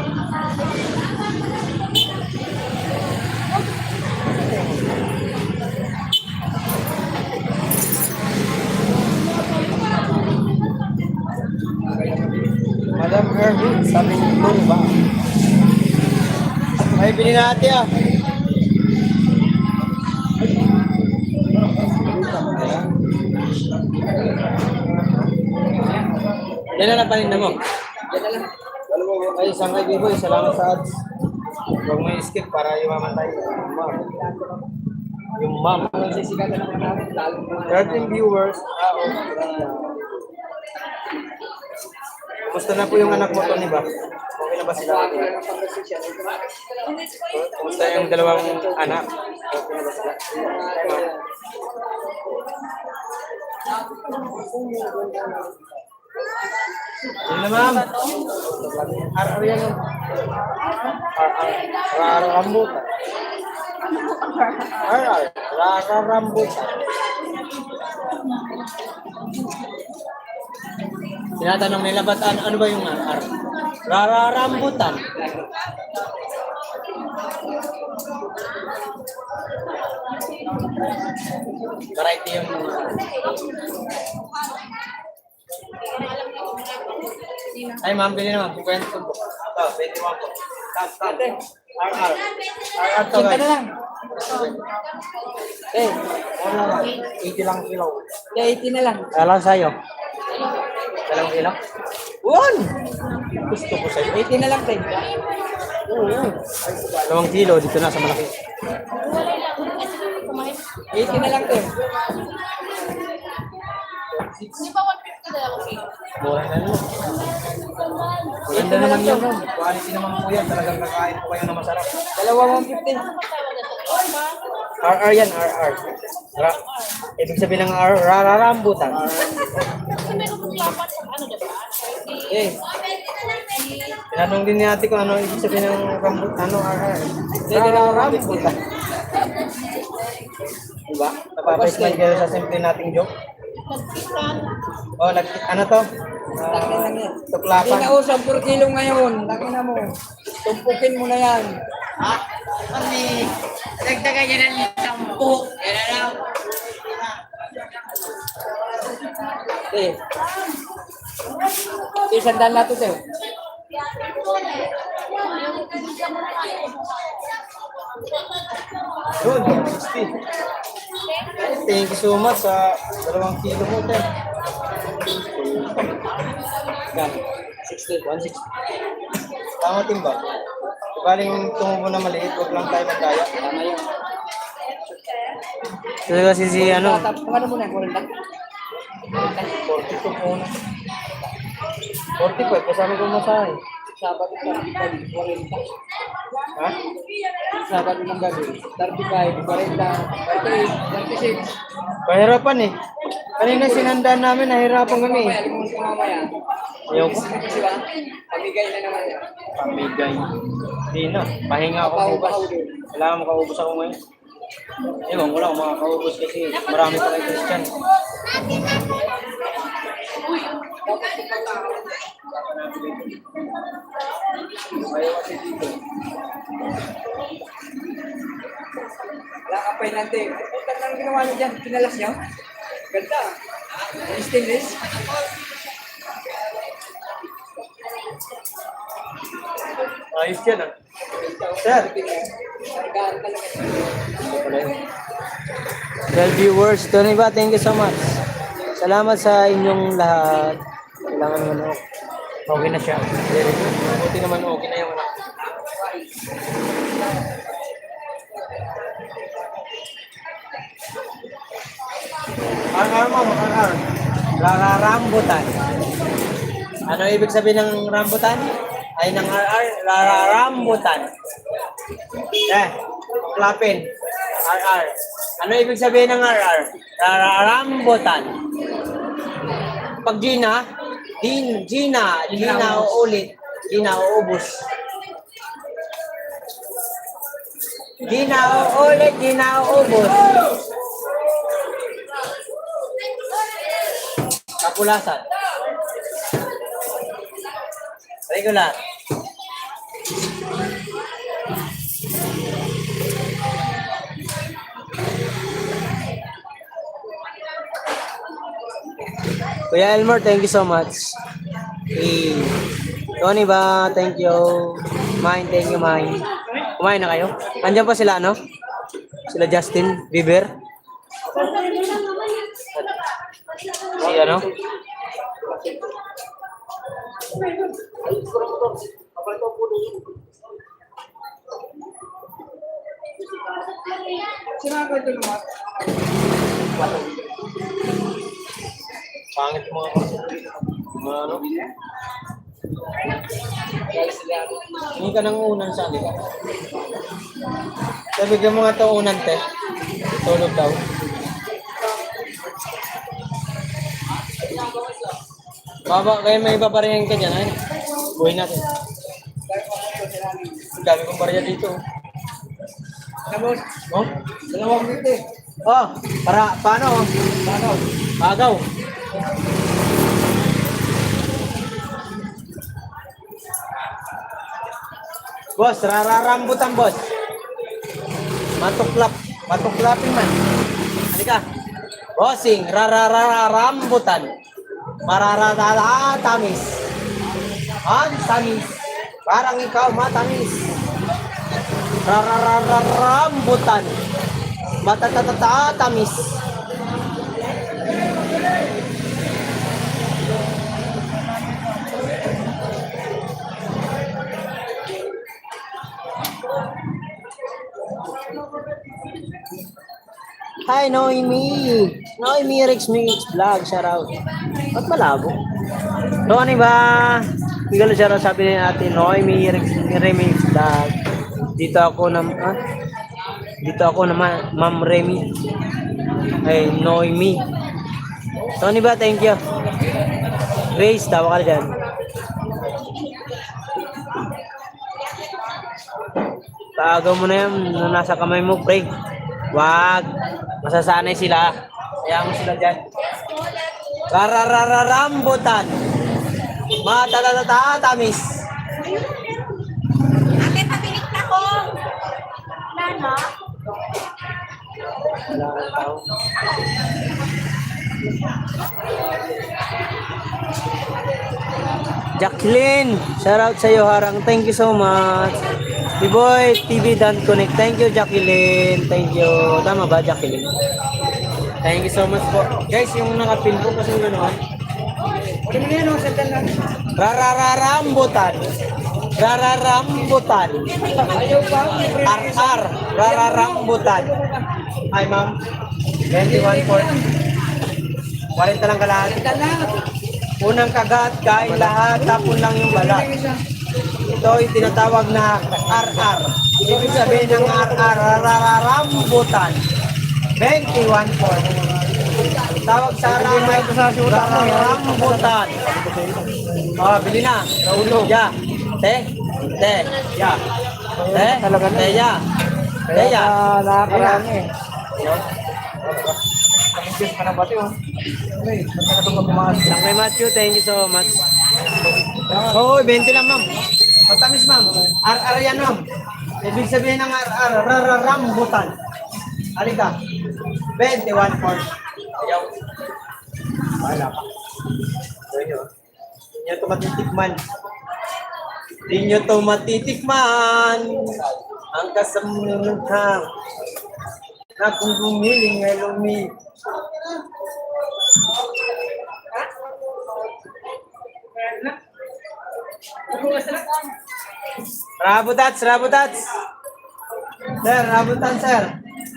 Madam Army, sabi ni Tony ba? Ay, bili na ate ah. Yan na paninda mo. Ay, isang kaibigan, salamat sa ads. Huwag mo skip para yumamatay. Yung mom. nagsisikatan naman namin, lalo na 13 viewers. Kumusta na po yung anak mo, Tony ba? Okay na ba sila? Kumusta yung dalawang anak? Okay na ba sila? Yun na, ma'am. RR yan. RR rambutan. RR rambutan. Tinatanong nila ba't ano ba yung RR? Rambutan. Variety yung ay, ma'am, bili naman. 50 po. Ito, 21 po. Tap. RR. RR to, guys. lang. Eh, Ano lang, 80 lang kilo. 80 na lang. Alam sa'yo. Dalang kilo? One! Gusto ko sa'yo. 80 na lang, tayo. Oo. 2 kilo, dito na sa malaki. 80 na lang, tayo. Mura na yun. Maganda naman yun. Quality naman po yan. Talagang kakain po kayo na masarap. Dalawa 150. RR yan, RR. Ibig sabihin ng RR, rambutan. Eh, Tinanong din ni ate ko ano ibig sabihin ng rambutan, ano RR. Pwede na Rambutan. Diba? Napapa-smile kayo sa simple nating joke. Oh, ano to? takin lang yan. Tuklapan. Hindi na usap per kilo ngayon. Takin na mo. Tumpukin mo na yan. Kami, dagdagan niya ng 10. Yan na lang. Eh. Isang daan na ito, tayo. Yun, 60. Thank you so much sa 2 kilo mo, te. Yan, 60, 160. Tama timba. Baling tumubo na maliit, huwag lang tayo magdaya. Tama yun. Ito kasi si ano, Kung ano muna, 40? 42 po na. 45, kasama ko mo sa akin. Sabado 35, 40. Ha? Sabado ng gabi, 35, 40, 38, 36. Pahirapan eh. Kanina sinandaan namin, nahirapan kami eh. Mamaya, alam mo sa mamaya. Ayaw ko. Kasi ba, pamigay na naman yan. Pamigay. Hindi na. Pahinga ako bukas. Kailangan makaubos ako ngayon. Ewan ko lang makakaubos kasi marami pa kayo Christian. Ayaw kasi dito. Wala ka pa yun natin. Putan lang ginawa niyo dyan, pinalas niyo. Ganda. Stainless. Ayos yan ah. Sir. Sargaan talaga. Well viewers, Tony ba, thank you so much. Salamat sa inyong lahat. Kailangan naman ako. Okay na siya. Very good. Buti naman okay na yung anak. Ang Rararambutan. Ano ibig sabihin ng rambutan? Ay ng RR, rararambutan. Klapin. RR. Ano ibig sabihin ng RR? Rararambutan. Pag Gina, Gina uulit. Gina uubos. Gina uulit, Gina uubos. Kapulasan. Regular. Kuya Elmer, thank you so much. Tony ba, thank you. Mine, thank you, mine. Kumain na kayo? Andiyan pa sila, ano? Sila Justin Bieber. Si ano? Sinabi ko ito naman. Pangit mo. Ano? Hindi ka nang unan sa alika. Sabi ka mga ito unan, te. Tulog daw. Baba, kaya may ipaparingan ka dyan, ay? Buhay natin. Ang dami kong barya dito. Tapos, Oh? dalawang dito eh. Oh, paano? Paano? Agaw. Boss, rararambutan, boss. Matuklapin man. Halika. Bossing, rararambutan. Mararatamis. Ang tamis. Parang ikaw matamis. Rararambutan. Matatatatamis. Hi, Noemi. Noemi Rex Mix Vlog. Shout out. Ba't malabo? So, ano ba? Bigalo shout out, sabi ni ate Noemi Rex Mix Vlog. Dito ako na Ma'am Remy. Ay, Noemi. So, ano ba? Thank you. Grace, tawa ka dyan. Paagaw mo na yan. Nasa kamay mo, pre. Wag. Masasanay sila. Kaya mo sila dyan. Rarararambutan. Matatatatamis. Ate, pabilik na ko. Wala na? Wala kang tao. Jacqueline, shout out sa iyo, Harang. Thank you so much. B-Boy TV Don't Connect. Thank you, Jacqueline. Thank you. Tama ba, Jacqueline? Thank you so much po. Guys, yung nakapin po kasi gano'n. Ano mo na yan, sandal lang. Rararambutan. Rararambutan. Ayaw pa. RR. Rararambutan. Hi, ma'am. 21 po. 40 lang kalahati. Sandal lang. Unang kagat, kain lahat, tapon lang yung balat. Ito ay tinatawag na RR. Ibig sabihin ng RR, rararambutan. 21 po. Tawag sa ramay ko sa rararambutan. Oh, bili na. Naulog. Ya. Te. Te. Ya. Te. Te. Ya. Te. Ya. Nakakarami eh. Pag-invest ka na ba ito? Okay, ba't ka itong magpumakas? Lang kay Matthew, thank you so much. Oo, 20 lang ma'am. Matamis ma'am. RR yan ma'am. Ibig sabihin ng RR, rararambutan. Halika. 21 for. Ayaw. Wala pa. Hindi nyo ito matitikman. Hindi nyo ito matitikman. Ang kasamunang na kung gumiling ay lumi. Rabutats, rabutats. Sir, rabutan sir.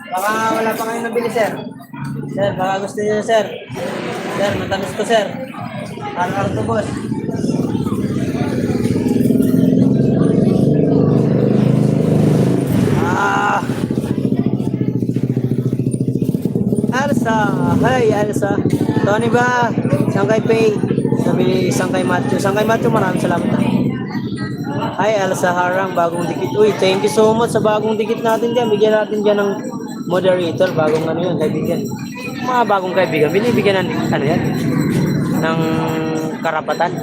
Baka wala pa kayong nabili sir. Sir, baka gusto niyo sir. Sir, matamis to sir. RR to boss. Elsa, hi Elsa. Tony ba? Sangkay Pay. Sabi Sangkay Matthew. Sangkay Matthew, maraming salamat. Hi Elsa Harang, bagong dikit. Uy, thank you so much sa bagong dikit natin dyan. Bigyan natin dyan ng moderator. Bagong ano yun, kaibigan. Mga bagong kaibigan. Binibigyan ng ano yan? Ng karapatan.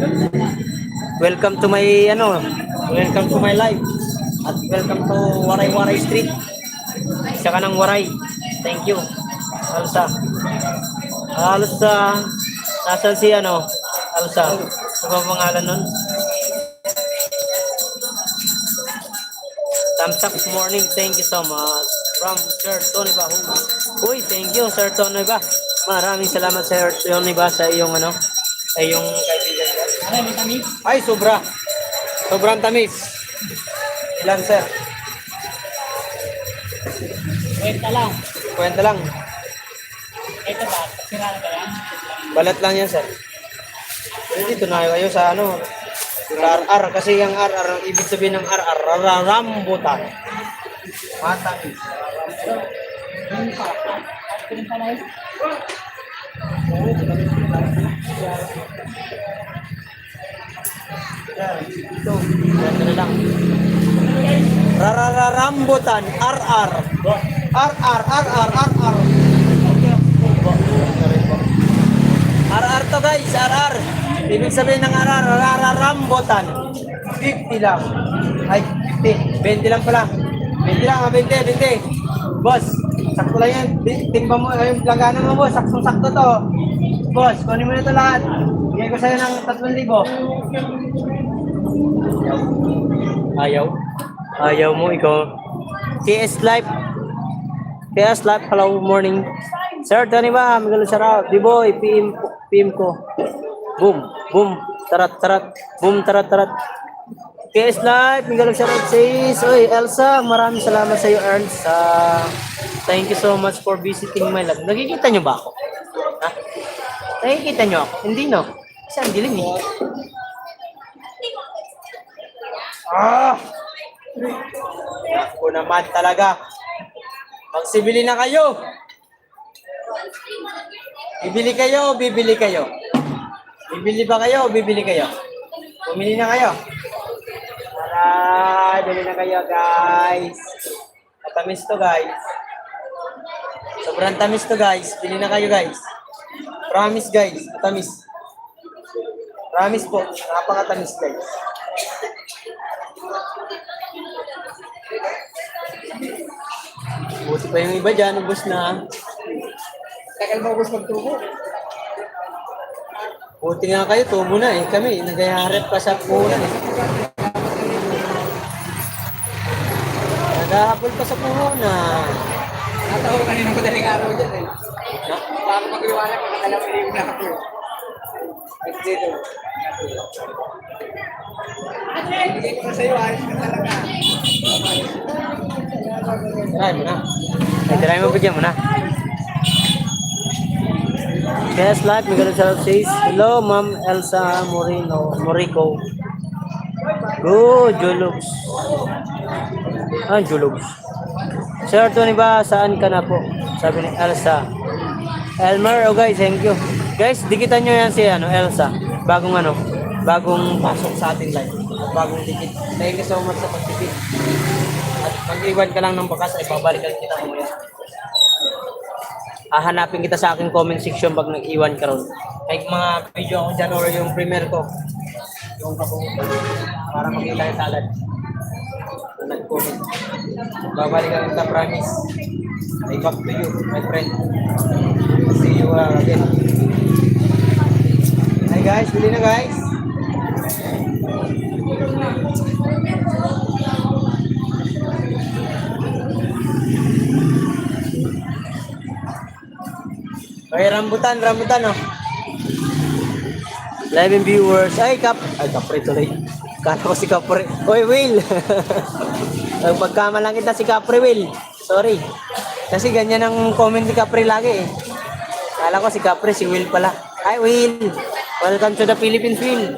Welcome to my welcome to my life. At welcome to Waray Street. Isa ka ng Waray. Thank you. Alsa. Alsa. Nasaan si Alsa. Ano ba pangalan nun? Thumbs up morning. Thank you so much. From Sir Tony Ba. Uy, thank you Sir Tony Ba. Maraming salamat Sir Tony Ba sa iyong sa iyong kaibigan. Ano, may tamis? Ay, sobra. Sobrang tamis. Ilan sir? Kwenta lang. Kwenta lang. Ito ba? Sira na kaya? Balat lang yan, sir. Pero dito na kayo sa sa RR. Kasi yung RR, ang ibig sabihin ng RR, rararambutan. Matamis. Ito, kwenta na lang. Rararambutan, RR. RR, RR, RR. RR to guys, RR. Ibig sabihin ng RR, rararambutan. 50 lang. Ay, 50. 20 lang pala. 20 lang, 20. Boss, sakto lang yan. Timba mo, yung plagana mo boss, sakto to. Boss, kunin mo na ito lahat. Bigay ko sa'yo ng 3,000. Ayaw? Ayaw mo, ikaw. TS Life. TS Life, hello, morning. Sir, Tony ba? Magaling sarap. B-Boy, PM ko. Boom, boom, tarat. Boom, tarat. TS Life, magaling sarap. Sis, oy, Elsa, maraming salamat sa iyo, Ernst. Thank you so much for visiting my lab. Nakikita nyo ba ako? Ha? Nakikita nyo ako? Hindi, no? Kasi ang dilim, eh. Ako naman talaga. Magsibili na kayo. Bibili kayo. Bibili ba kayo o bibili kayo? Bumili na kayo. Tara, bili na kayo, guys. Matamis to, guys. Sobrang tamis to, guys. Bili na kayo, guys. Promise, guys. Matamis. Promise po. Napakatamis, guys. Buti pa yung iba dyan. Ubus na. Tagal mo gusto magtubo. Buti nga kayo, tubo na eh. Kami, naghaharap pa sa punan eh. Nahapol pa sa puhunan. Natawa ko kanina madaling araw dyan eh. Na? Bago mag-iwala ko, nakalapin na ako. At dito. Hindi ko na sa'yo, ayos ka talaga. Try mo na. Ay, try mo, bigyan mo na. Guys, live, Miguel Charles says, hello, Ma'am Elsa Morico. Good, Julugs. Ah, Julugs. Sir Tony ba, saan ka na po? Sabi ni Elsa. Elmer, oh guys, thank you. Guys, dikitan nyo yan si Elsa. Bagong pasok sa ating live. Bagong dikit. Thank you so much sa pagdikit. At mag-iwan ka lang ng bakas, ay babalikan kita mamaya. Hahanapin kita sa aking comment section pag nag-iwan ka ron. Like mga video ako dyan or yung premiere ko. Yung kapunta. Para makita yung talad. Kung nag-comment. Babalikan kita, promise. I back to you, my friend. See you again. Hi guys, bili na guys. Okay, rambutan oh. 11 viewers. Ay, kapre tuloy. Kala ko si Kapre. Oy, Will. Pagkamalang kita si Kapre, Will. Sorry. Kasi ganyan ang comment ni Kapre lagi eh. Kala ko si Kapre, si Will pala. Hi, Will. Welcome to the Philippines, Will.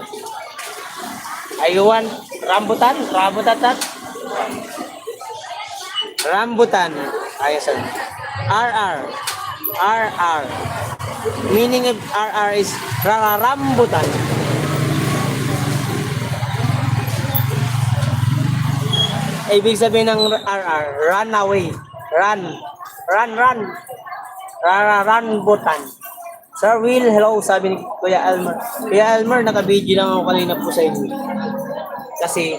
I want rambutan. Rambutan. Ayos. RR. Meaning of RR is rambutan. Ibig sabihin ng RR, run away. Run. Rambutan. Sir Will, hello, sabi ni Kuya Elmer. Kuya Elmer, naka-video lang ako kanina po sa inyo. Kasi,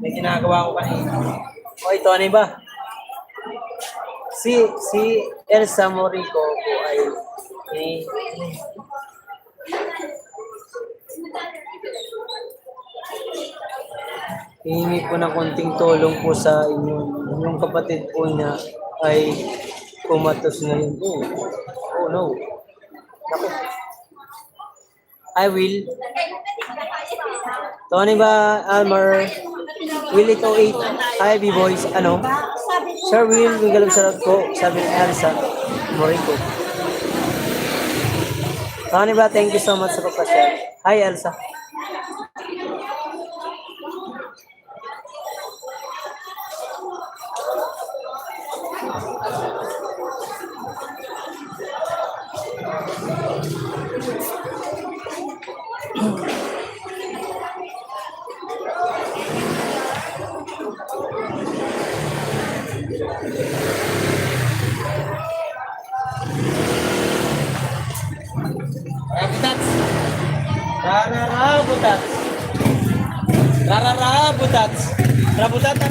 may ginagawa ko kanina. O, ito, ano ba? Si Elsa Morico po ay hihingi po ng konting tulong po sa inyo. Yung kapatid po niya ay kumatos ngayon. Oh no. Naku. I will. Tony ba, Almer? Will ito 8? Hi, B-boys. Ano? Sir Will, magalang sarap ko. Sabi ni Elsa Morico. Tony ba, thank you so much sa pagpasyal. Hi, Elsa.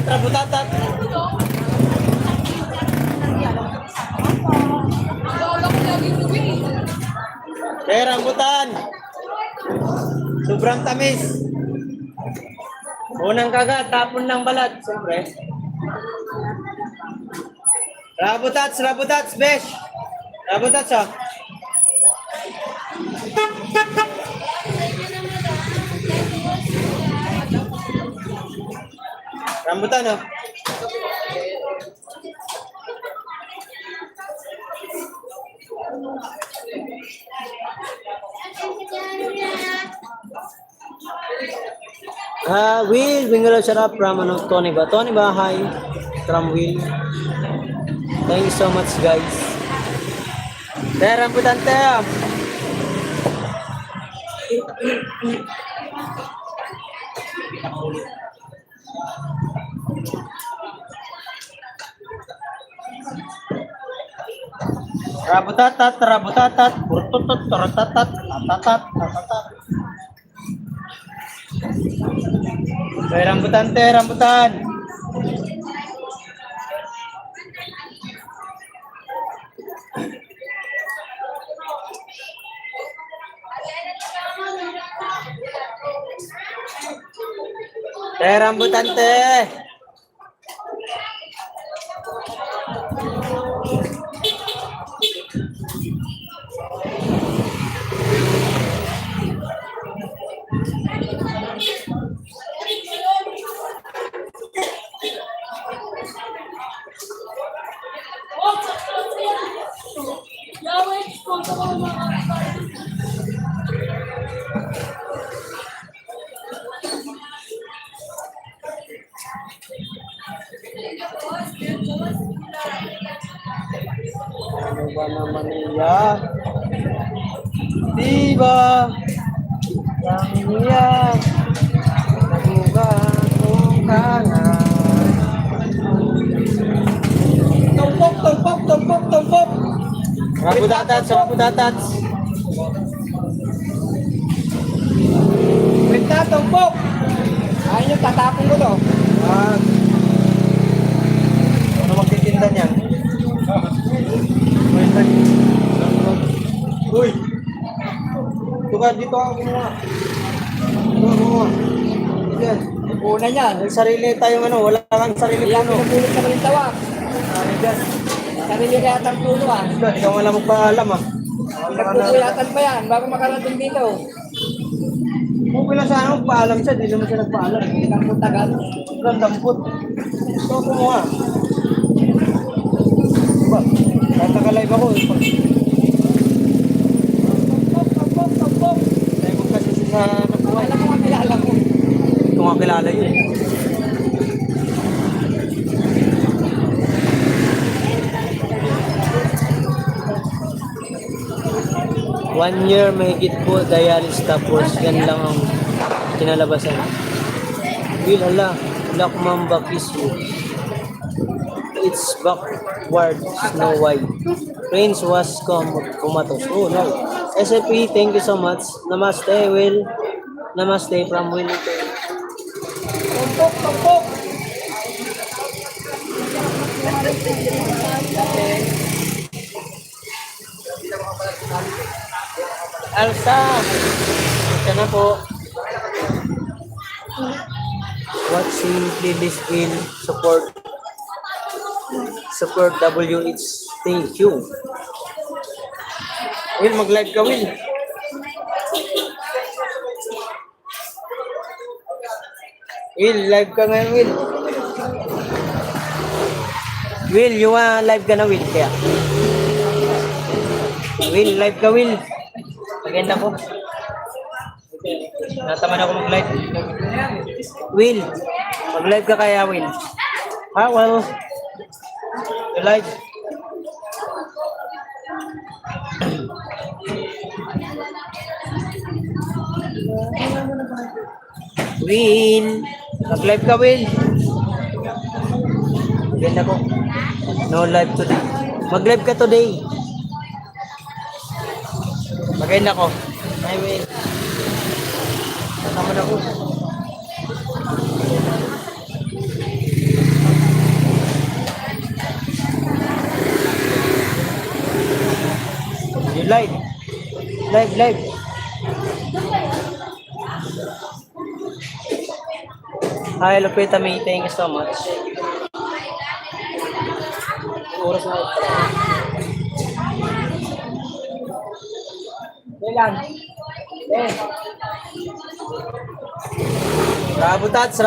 Rabutatat. Rambutan. Sobrang tamis. Unang kagat, tapon ng balat. Siyempre. Rabutats, besh. Rabutats, oh. Rambutan, oh. Will, Wingalo Sarap from Tony ba? Tony ba? Hi. From Will. Thank you so much, guys. Rambutan tayo. Rabutatat, burtutut, toratatat, tatatat. Okay, rambutan. Rambutan. ba naman niya? Diba? Lang niya. Naguga-guga. Tumpok, tumpok, tumpok, tumpok. Rabudatats, rabudatats. Wait na, tumpok. Ayun yung tatapon ko to. Ano magtitinda niyan? Uy! Tuka, dito ako kumuha. Dito ako kumuha. Yan. Una niyan. May sarili tayong ano, wala kang sarili Kaya puno. pinupulot na rin tawa. Sarili kaya atang puno ah. Hindi ka wala magpaalam ah. Nagpupulatan pa yan bago makarating dito. Kung pila sana magpaalam siya, di naman siya nagpaalam. Ilang tagal. Ang dampot. Ito ako kumuha. Diba? Kahit naka-live ako. Tumpok, tumpok. Tayo magkasisi sa nabuhay. Alam mo nga kilala ko. Ito nga kilala yun. 1 year mahigit po dialysis tapos yan lang ang kinalabasan. Will hala, Black Mamba kiss you. It's backward, Snow White. Prince was comatose. Oh no. SFP, thank you so much. Namaste, Will. Namaste from Will. Tumpok, tumpok. Elsa! Ito na po. Watch simply this will support WH. Thank you. Will, mag-live ka, Will. Will, live ka ngayon, Will. Will, you live ka na, Will, kaya. Will, live ka, Will. Maganda po. Nataman ako mag-live. Will, mag-live ka kaya, Will. Ha, well, you live. Will, mag-live ka, Will. Maganda po. No live today. Mag-live ka today. Maganda ko. Ay, Will. Kasama na ko. You live. Live. Hi, Lupita May. Thank you so much. Oras na. Kailan? Rabutats.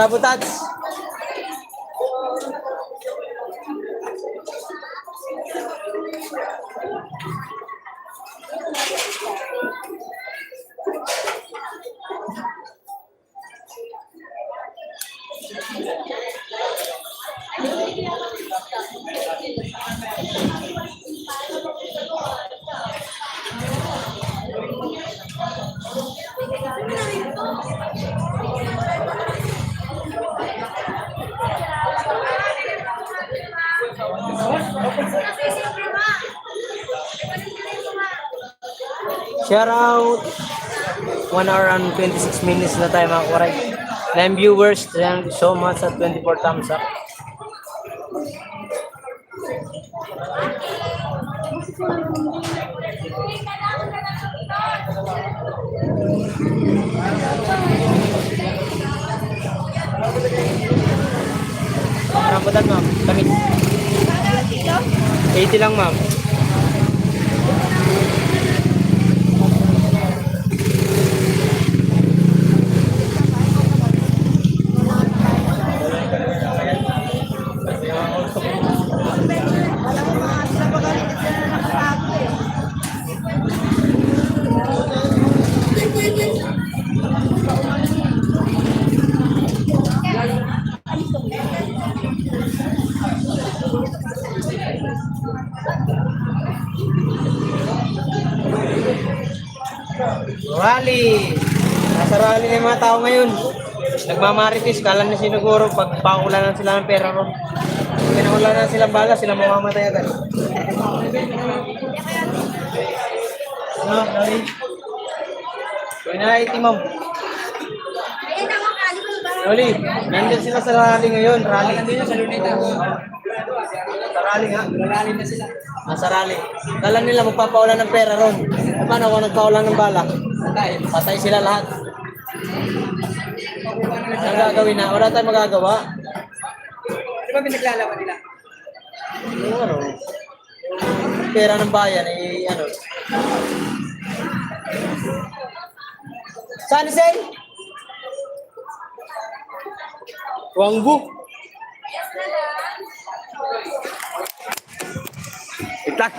Shout out 1 hour and 26 minutes na tayo mga kuray. 9 viewers, thank you so much at 24 thumbs up. Rambutan ma'am, kami. 80 lang ma'am. Rally! Nasa rally na yung mga tao ngayon. Nagmamaritis, kala na sinuguro pag paulanan sila ng pera ron. Pag pinaulanan silang bala, sila mamamatay agad. Ano, Lali? Kaya na iti, ma'am. Loli, nandun sila sa rally ngayon. Rally. Nandun yun sa Luneta. Sa rally nga. Rally na sila. Sa rally. Kala nila magpapaulan ng pera ron. E paano kung nagpaulan ng bala? Patay. Patay sila lahat. Ang gagawin na, wala tayong magagawa. Di ba pinaglalaban nila? Yung ano, yung pera ng bayan, eh, ano. Saan Sen? Wangbu. Itak.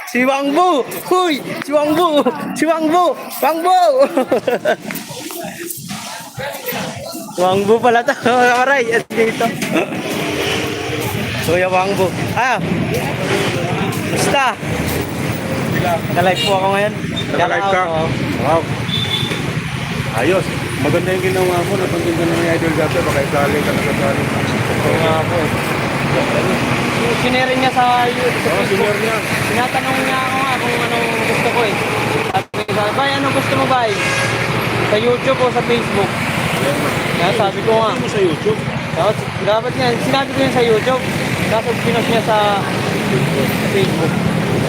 Si Wangbu. Huy, si Wangbu. Si Wangbu. Wangbu. Wangbu pala to, mga karay. At dito. Kuya Wangbu. Ah. Basta. Naka-live po ako ngayon. Naka-live ka? Oo. Wow. Ayos. Maganda yung ginawa mo. Napansin ko na ng idol dati. Baka isali ka nakasali. Oo nga po. Sinere niya sa YouTube. Oo, senior niya. Tinatanong niya ako nga kung anong gusto ko eh. Sabi, Bay, anong gusto mo, Bay? Sa YouTube o sa Facebook? Kaya sabi ko nga. Ano mo sa YouTube? Tapos, dapat nga, sinabi ko yun sa YouTube. Tapos pinost niya sa Facebook.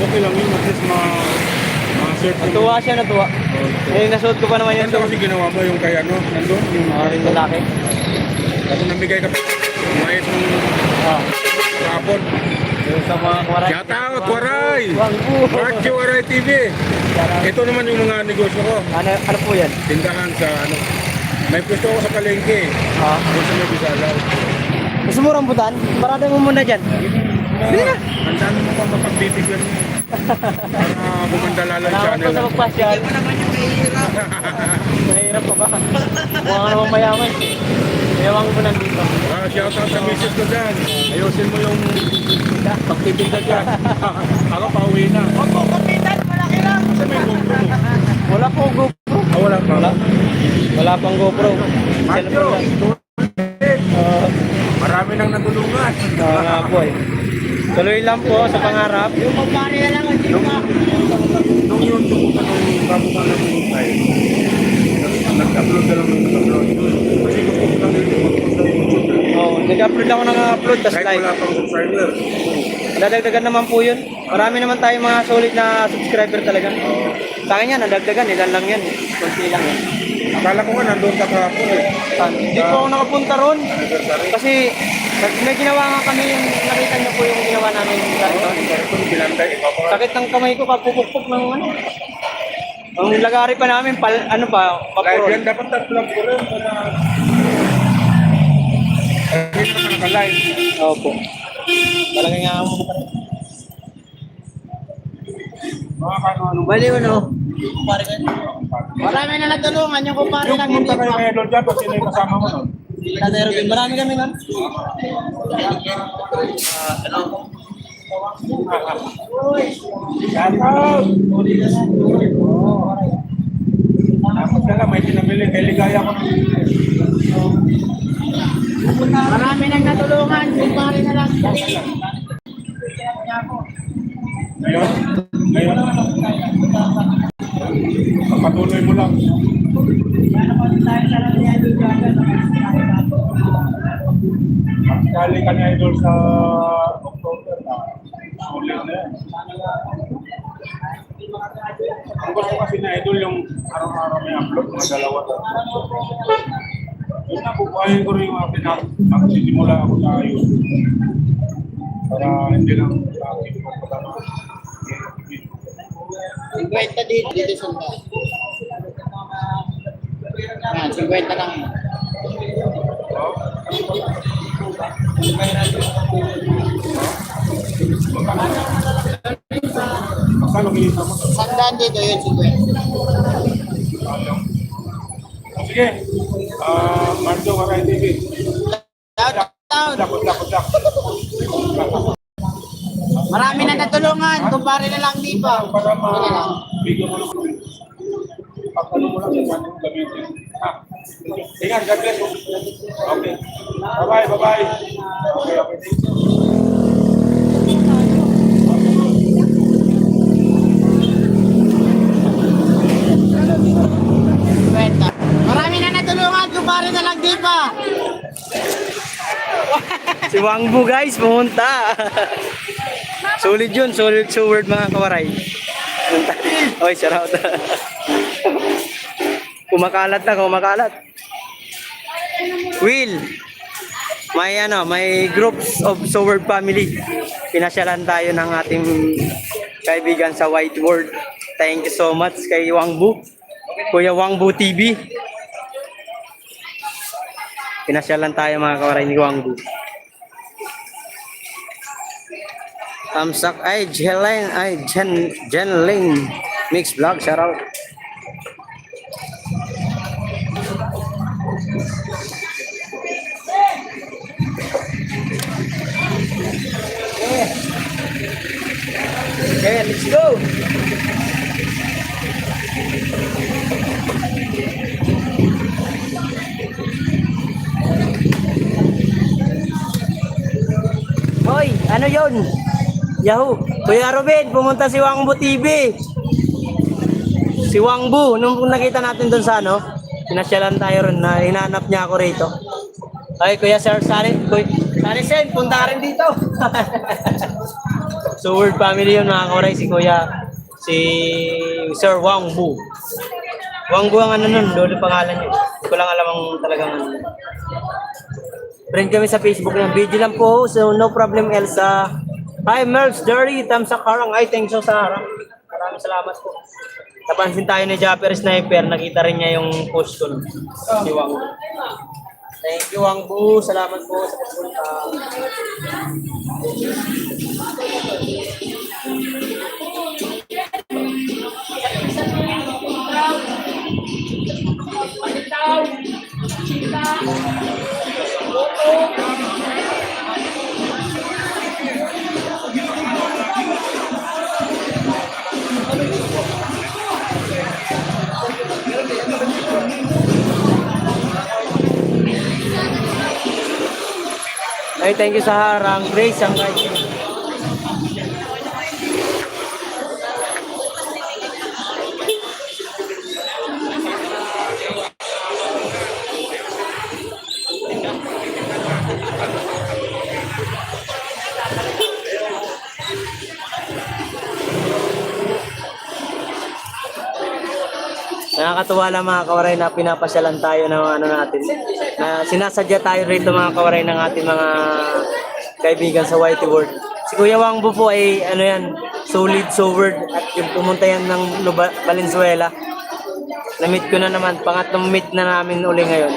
Okay lang yun. At least ma-search mo. Natuwa siya, natuwa. Eh, nasuot ko pa naman yan. Ano kasi ginawa mo yung kay ano? Nandun? Yung Ring lalaki. Ako namigay ka pa. Umayos ng kapon. Yung sa mga kwaray. Shout out, Waray! Wangbu. Mark Waray TV. Ito naman yung mga negosyo ko. Ano po yan? Tindahan sa ano. May pwesto ako sa palengke. Ah. Ako sa may Bisalaw. Gusto mo rambutan? Parada mo muna dyan. Bili na. Ang dami mo pa mapagbibigyan mo. Para bumanda lalo yung Salamat channel. po sa magpasyal. Hindi mo naman yung mahihirap. Mahirap pa ba? Mukha naman mayaman. Mayawang ko nandito. Shout out sa misis ko dyan. Ayusin mo yung pagtitinda dyan. Ako pauwi na. Huwag mo kumitan, malaki lang. Sa may GoPro mo. Wala po GoPro. Wala pa. Wala pang GoPro. Macho, Uh, marami nang natulungan. Oo nga po eh. Tuloy lang po sa pangarap. Yung magpari na lang, hindi ka. Nung YouTube ko nung bago ka lang yung file, nag-upload ka lang ng nag-upload. Kasi kung lang yung mag-post ng YouTube. Oh, nag-upload ako ng upload tas Kahit live. wala pang subscriber. Nadagdagan naman po yun. Marami naman tayong mga solid na subscriber talaga. Sa akin yan, nadagdagan. Ilan lang yan. Kunti lang yan. Akala ko nga nandun ka kahapon eh. Hindi po ako nakapunta ron. Kasi may ginawa nga kami yung nakita niyo po yung ginawa namin sa ito. Kung binantay, ikaw pa nga. Sakit ng kamay ko, kapupukpok ng ano. Ang lagari pa namin, ano pa, Live papurol. yan, dapat tatlang ko rin para... Hindi naman naka-live. Opo. Talaga nga ako. Mga kano-ano. Bali mo no? Marami na natulungan yung kumpare Yung lang hindi punta kayo pa. kay Lord dyan, pag sino yung kasama mo nun? Marami kami nun. Shout out! Tapos ka lang, may pinamili. Kay Ligaya ko. Marami nang natulungan, kumpare na lang. Ngayon, patuloy mo lang. Kali ka ni Idol sa October na ulit na yan. Ang gusto kasi na Idol yung araw-araw may upload, mga dalawa. Yun na, bubuhayin ko rin yung akin na magsisimula ako sa YouTube. Para hindi lang sa akin ko pala. 50 dito sunda. 50 lang yun. Magkano kinita mo? Sandaan dito yun, 50. Sige. Marjo, Waray TV. Down. Dakot. Marami na natulungan, kumpare na lang dito. Para ma-bigyan mo naman. Pagkano mo lang yung ano gamitin. Ha? Ingat, God bless. Okay. Bye-bye, bye-bye. Okay, okay. Thank you. Marami na natulungan, kumpare na lang di pa. Si Wangbu guys, pumunta. Solid yun, solid sword mga kawaray. Pumunta. Oy, shout out. Kumakalat na, kumakalat. Will, may groups of sword family. Pinasyalan tayo ng ating kaibigan sa White World. Thank you so much kay Wangbu. Kuya Wangbu TV. Pinasyalan tayo mga kawaray ni Wangbu. Tamsak ay Jenlyn Mix Vlog, shout out. Okay, let's go. Hoy, ano yon? Yahoo! Kuya Ruben, pumunta si Wangbu TV. Si Wangbu, nung nakita natin doon sa ano, pinasyalan tayo ron na hinanap niya ako rito. Ay, Kuya Sir Sani Sen, punta rin dito. So, word family yun mga kauray, si Sir Wangbu. Wangbu ang ano nun, lolo pangalan niya. Hindi ko lang alam ang talagang friend kami sa Facebook ng video lang po, so no problem Elsa. Hi Merls Dirty, Tamsak Harang. Ay, thanks so sa Harang. Maraming salamat po. Napansin tayo ni Japper Sniper, nakita rin niya yung post ko si Wangbu. Thank you Wangbu, salamat po sa pagpunta. Ay, thank you sa Harang. Grace, ang guys. Nakakatuwa lang mga kawaray na pinapasyalan tayo ng ano natin. Na sinasadya tayo rito mga kawaray ng ating mga kaibigan sa Whitey World. Si Kuya Wangbu po ay ano yan, solid sword at yung pumunta yan ng Valenzuela. Na-meet ko na naman, pangatlong meet na namin uli ngayon.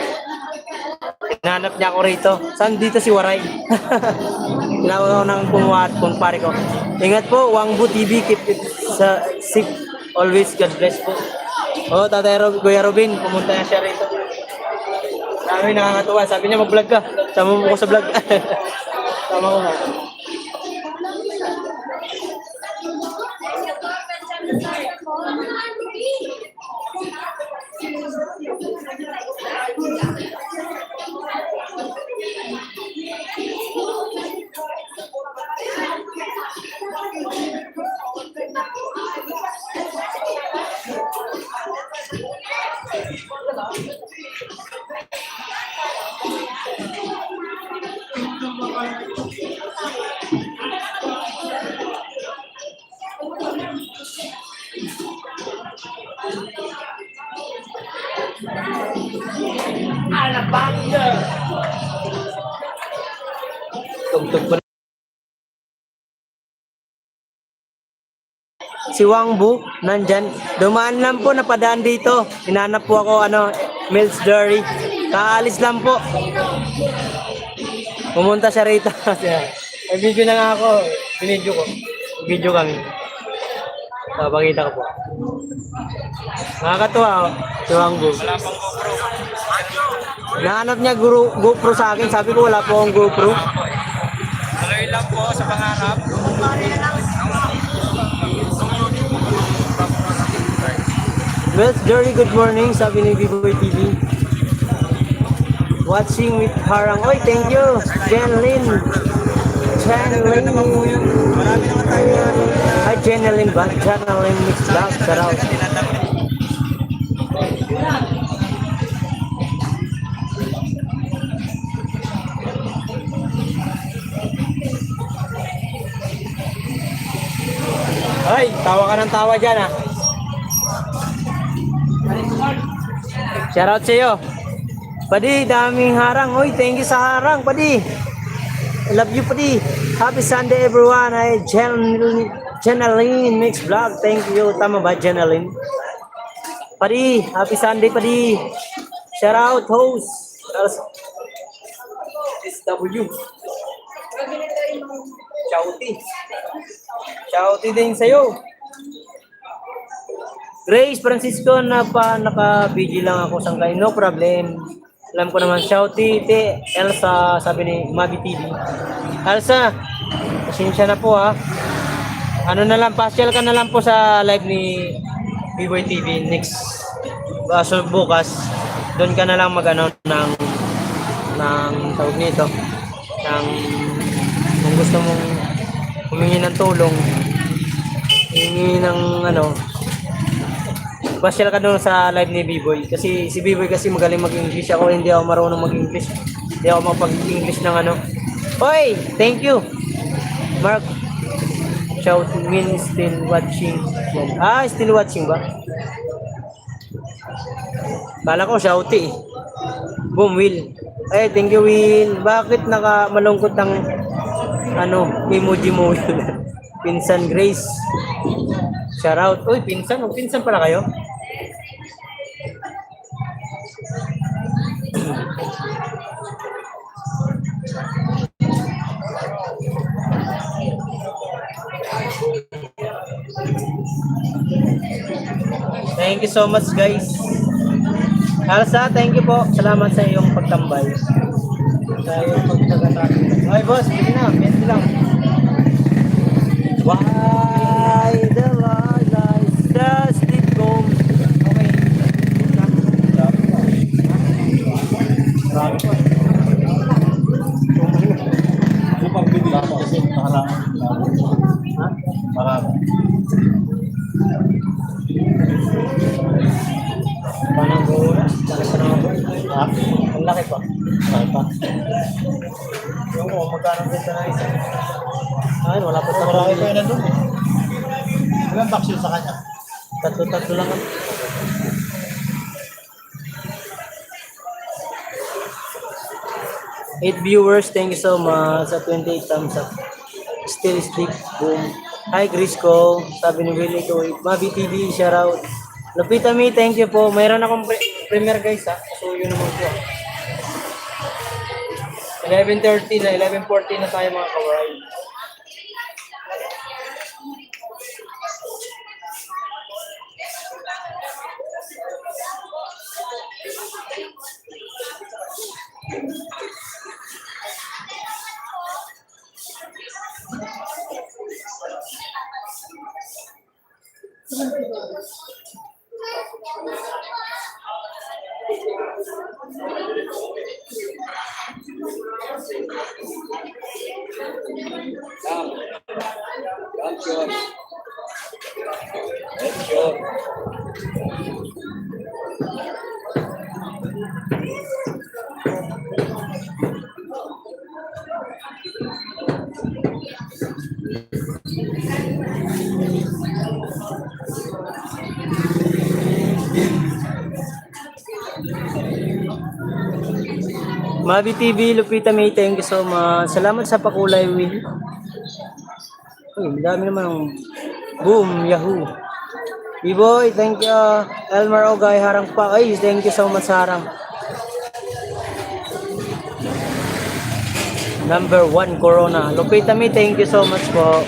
Hinanap niya ako rito. Saan dito si Waray? Tinawag ako ng kumpare ko. Ingat po, Wangbu TV, keep it safe. Always, God bless po. Oh, Kuya Robin, pumunta na siya rito. Sabi, nakakatuwa. Sabi niya, mag-vlog ka. Sama mo ko sa vlog. Sama ko nga. Tugtog po. Si Wangbu, nandyan. Dumaan lang po, napadaan dito. Hinanap po ako, Mills Dairy. Kaalis lang po. Pumunta siya rito. May video na nga ako. Binidyo ko. Video kami. So, pakita ko po. Nakakatuwa, si Wangbu. Nahanap niya GoPro sa akin. Sabi ko, wala po akong GoPro. Tuloy lang po sa pangarap. Well, very good morning, sabi ni Biboy TV. Watching with Harang. Oy, thank you, Jenlyn. Jenlyn. Hi, Jenlyn ba? Jenlyn Mix Vlog. Shout out. Ay, tawa ka ng tawa dyan ah. Shoutout sa iyo. Padi, daming harang. Uy, thank you sa harang, Padi. I love you, Padi. Happy Sunday, everyone. Ay, Jenaline Mix Vlog. Thank you. Tama ba, Jenaline? Padi, happy Sunday, Padi. Shoutout, host. SW. Chauti. Chauti din sa'yo. Grace Francisco naka-BG lang ako sangkay. No problem. Alam ko naman. Chauti, Elsa, sabi ni Mabi TV. Elsa, pasensya na po ha. Ano na lang, pasyal ka na lang po sa live ni B-Boy TV next bukas. Doon ka na lang mag-ano ng tawag nito. Kung gusto mong humingi ng tulong, humingi ng pasyal ka doon sa live ni B-Boy. Kasi si B-Boy kasi magaling mag-English. Ako hindi ako marunong mag-English. Hindi ako mapag-English ng Hoy! Thank you! Mark. Shout mean still watching. Still watching ba? Kala ko shouty. Boom, Will. Thank you, Will. Bakit malungkot ang emoji mo, Will? Pinsan Grace. Shout out. Uy, pinsan. Pinsan pala kayo? Thank you so much, guys. Alsa, thank you po. Salamat sa iyong pagtambay. Sa iyong pagtagatake. Ay, boss, hindi na. Bente lang. Why the lights just did go? Okay. Grabe pa. Upang bibig ako kasi nakalangan. Ha? Marami. Panang gula. Laki pa naman po. Ha? Ang laki pa. Marami pa. Yung magkano benta na isa. Ay, wala pa sa Marami pa yun nandun eh. Ilang box yun sa kanya? Tatlo lang. 8 viewers, thank you so much sa 28 thumbs up. Still stick, boom. Hi Grisco, sabi ni Willie ko, Mabi TV, shoutout. Lupita Mi, thank you po. Mayroon akong premiere guys ha. So yun naman po. 11:30 na, 11:40 na tayo mga kawaray. Mabi TV, Lupita May, thank you so much. Salamat sa pakulay, Will. Uy, madami naman ang boom, Yahoo. B-Boy, thank you. Elmar Ogay, Harang pa. Ay, thank you so much, Harang. Number 1, Corona. Lupita May, thank you so much po.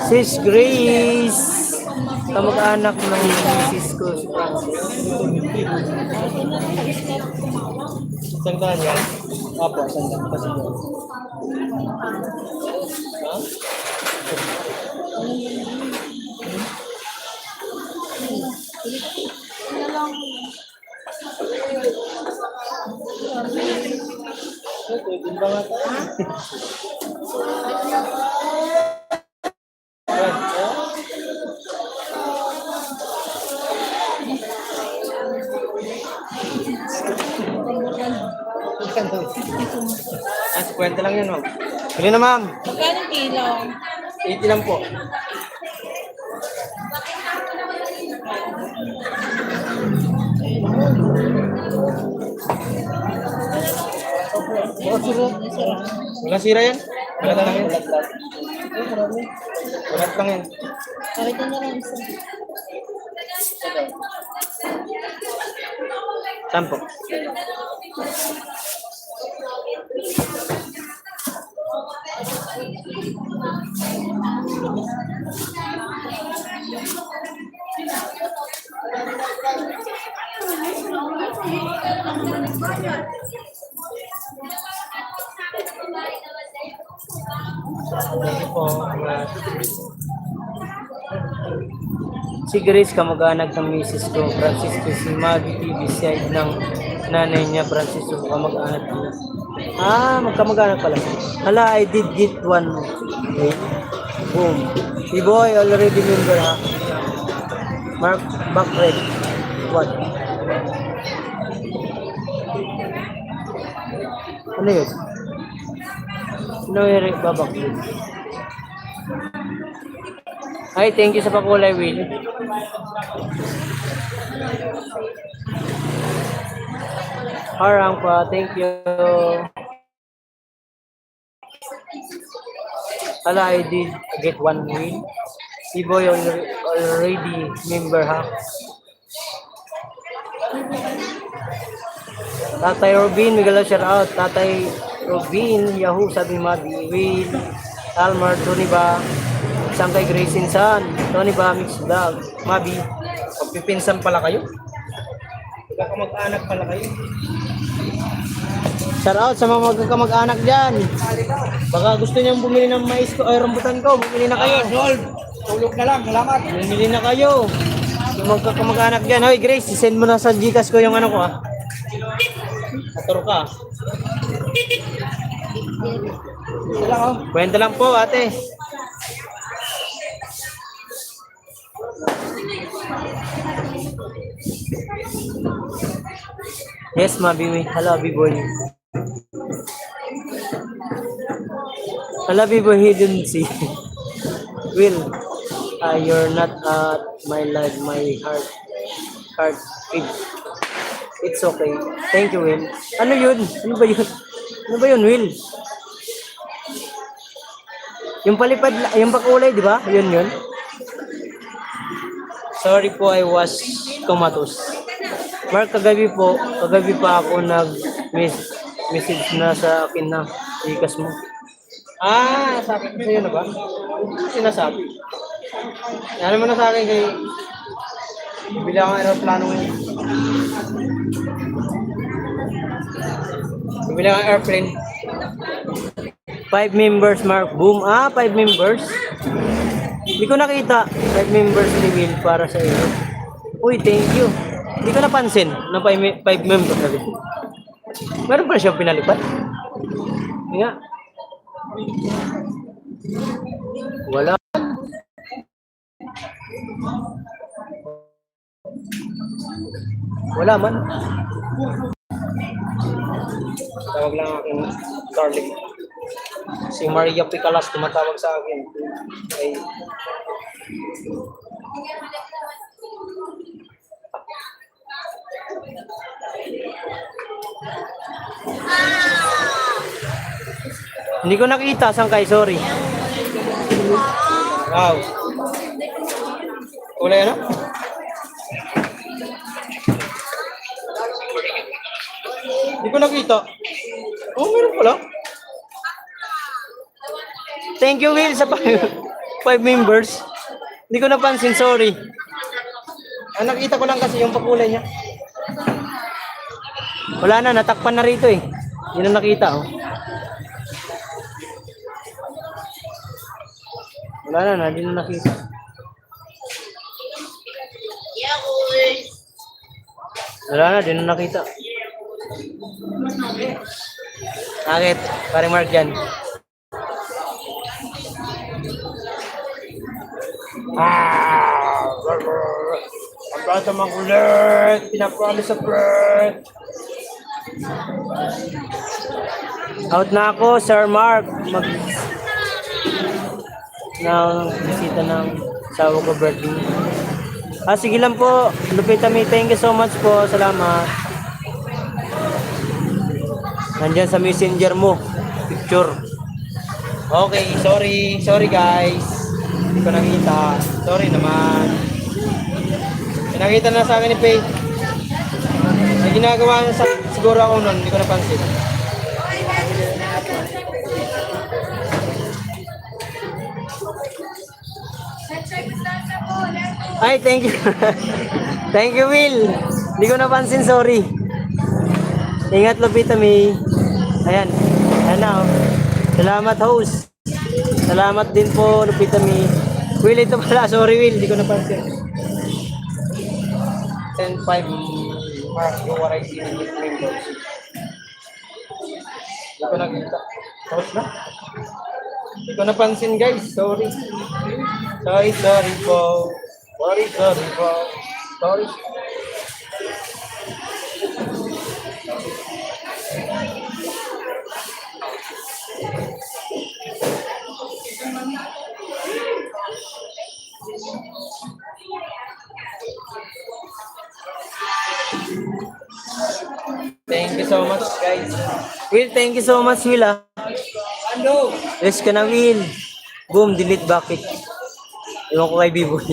Sis Grace. Kamag-anak ng Mrs. ko, si Francis. Sandaan yan? Apo, sandaan. Kasi yan. Ha? 50 lang yan, ma'am. Bili na, ma'am. Magkano kilo? 80 lang po. Walang sira yan? Wala lang yan? Walat lang yan. Pakita niyo lang isa. Saan po? Thank you po. Si Grace, kamag-anak ng misis ko, Francisco, si Maggie TV, side ng nanay niya, Francisco, kamag-anak niya. Magkamag-anak pala. Hala, I did get one. Wait. Boom. Si boy, already member ha. Mark Backred. What? Ano yun? Ano yung Eric Backred? Ay, thank you sa pakulay, Will. Harang pa, thank you. Hala, I did get one win. Si Boy already member ha. Tatay Robin, Miguel shout out. Tatay Robin, Yahoo, sabi Mabi. Will, Almar, Tony ba? Isang kay Grace Insan. Tony ba, Mix Vlog. Mabi, magpipinsan pala kayo? Magkakamag-anak pala kayo? Shout out sa mga magkakamag-anak dyan. Baka gusto niyang bumili ng mais ko ay rambutan ko, bumili na kayo. Sold! Tulog na lang, salamat. Bumili na kayo. Yung magkakamag-anak dyan. Hoy Grace, send mo na sa Gcash ko yung ano ko ha. Naturo ka. Kwenta lang po ate. Yes, Mabi. Hello, B-boy. Hello, B-boy. Hidden see. Will, you're not at my life, my heart beat. It's okay. Thank you, Will. Ano yun? Ano ba yun? Ano ba yun, Will? Yung palipad, yung pakulay, di ba? Yun. Sorry po, I was comatose. Mark, kagabi pa ako nag-message na sa akin na ikas mo. Sabi ko sa'yo na ba? Sinasabi. Ano mo na sa akin kay bila akong aeroplano ngayon. Bila akong airplane. 5 members, Mark. Boom. 5 members. Hindi ko nakita. 5 members ni Will para sa iyo. Uy, thank you. Hindi ko napansin na 5 members na rin. Meron pa siyang pinalipat? Nga. Wala. Wala man. Tawag lang aking darling. Si Maria Picalas tumatawag sa akin. Ay. Hindi ko nakita, saan kay? Sorry. Wow. Kulay ano? Hindi ko nakita. Oh, meron pala. Thank you, Will, sa 5 members. Hindi ko napansin, sorry. Nakita ko lang kasi yung pakulay niya. Wala na, natakpan na rito eh. Hindi na nakita, oh. Wala na, hindi na nakita. Wala na, hindi na nakita. Bakit? Pare Mark yan. Ang bata makulit. Pinapromise sa birth. Out na ako, Sir Mark. Ng bisita ng asawa ko birthday. Sige lang po. Lupita me. Thank you so much po. Salamat. Nandyan sa messenger mo. Picture. Okay, sorry. Sorry guys. Hindi ko nakita. Sorry naman. Nakita na sa akin ni Faye. May ginagawa na siguro ako nun. Hindi ko napansin. Ay, thank you. Thank you, Will. Hindi ko napansin, sorry. Ingat, Lupita May. Ayan. Ayan na, oh. Salamat, host. Salamat din po, Lupita May. Will, ito pala. Sorry, Will. Hindi ko napansin. 10-5 Mark, yung waray sinigit members. Hindi ko nakita. Host na? Hindi ko napansin, guys. Sorry. Sorry po. Sorry po. Sorry. Thank you so much, guys. Will, thank you so much, Will, ah. Ano? Rest ka na, Will. Boom, delete bucket. Iwan ko kay B-Boy.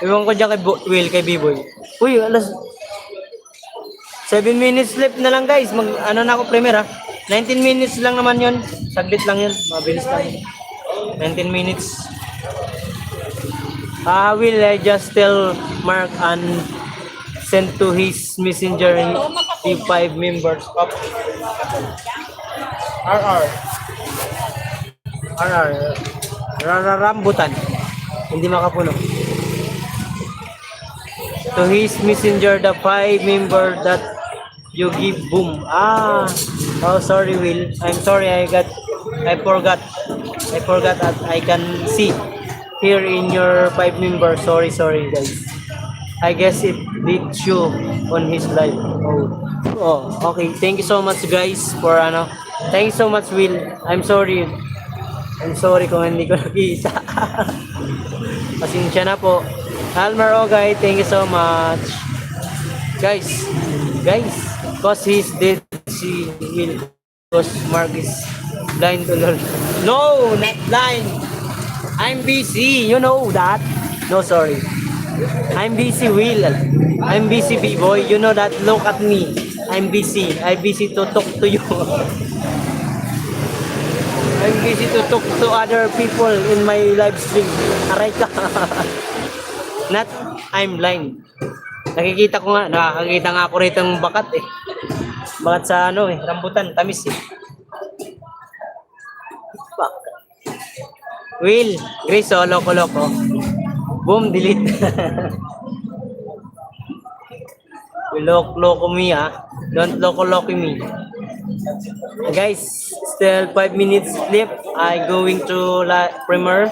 Iwan ko dyan kay Will, kay B-Boy. Uy, alas. 7 minutes left na lang, guys. Ano na ako, premiere, ha? 19 minutes lang naman yun. Saglit lang yun. Mabilis lang yun. 19 minutes. Will, I just tell Mark and send to his messenger the 5 members of Rambutan. Hindi makapuno. To his messenger the 5 member that you give boom. Oh sorry, Will. I'm sorry, I forgot that I can see here in your 5 members. Sorry guys. I guess it did show on his live. Oh, okay. Thank you so much, guys, for Thank you so much, Will. I'm sorry kung hindi ko nakita. Pasensya na po. Almer Ogay, thank you so much. Guys, cause he's dead, si Will. Cause Mark is blind to Lord. No, not blind. I'm busy. You know that. No, sorry. I'm busy, Will. I'm busy, B-Boy. You know that. Look at me. I'm busy. I'm busy to talk to you. I'm busy to talk to other people in my live stream. Aray ka. Not, I'm blind. Nakakakita nga ako rito ng bakat eh. Bakat sa rambutan, tamis eh. Will, Grace, loko. Boom, delete. Loko me, Don't loko me. Guys, still 5 minutes left. I going to premiere.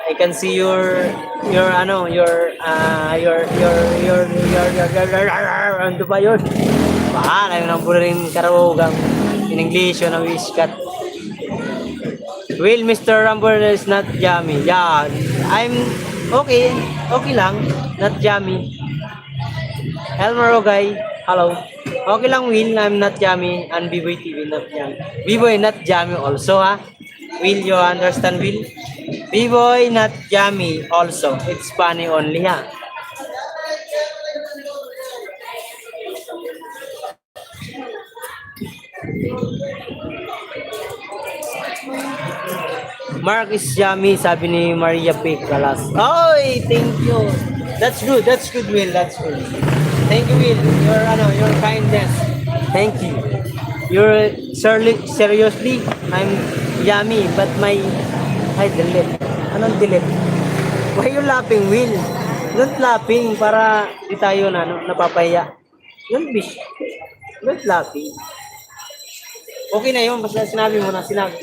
I can see your ano ba yun? Alam nang puro rin karawogang in English yun ang wish cut. Will, Mr. Rumble is not jammy. Yeah, I'm okay lang, not jammy. Elmer Ogay, hello. Okay lang, Will, I'm not jammy, and B-Boy TV not jammy. B-Boy not jammy also, ha? Will, you understand, Will? B-Boy not jammy also. It's funny only, ha? Mark is yummy, sabi ni Maria P. Calas. Oy, thank you. That's good, Will. That's good. Thank you, Will. Your kindness. Thank you. You're seriously, I'm yummy, but I delete. Anong delete? Why you laughing, Will? Don't laughing para di tayo napapahiya. Don't be. Don't laughing. Okay na yun, basta sinabi mo na, sinabi.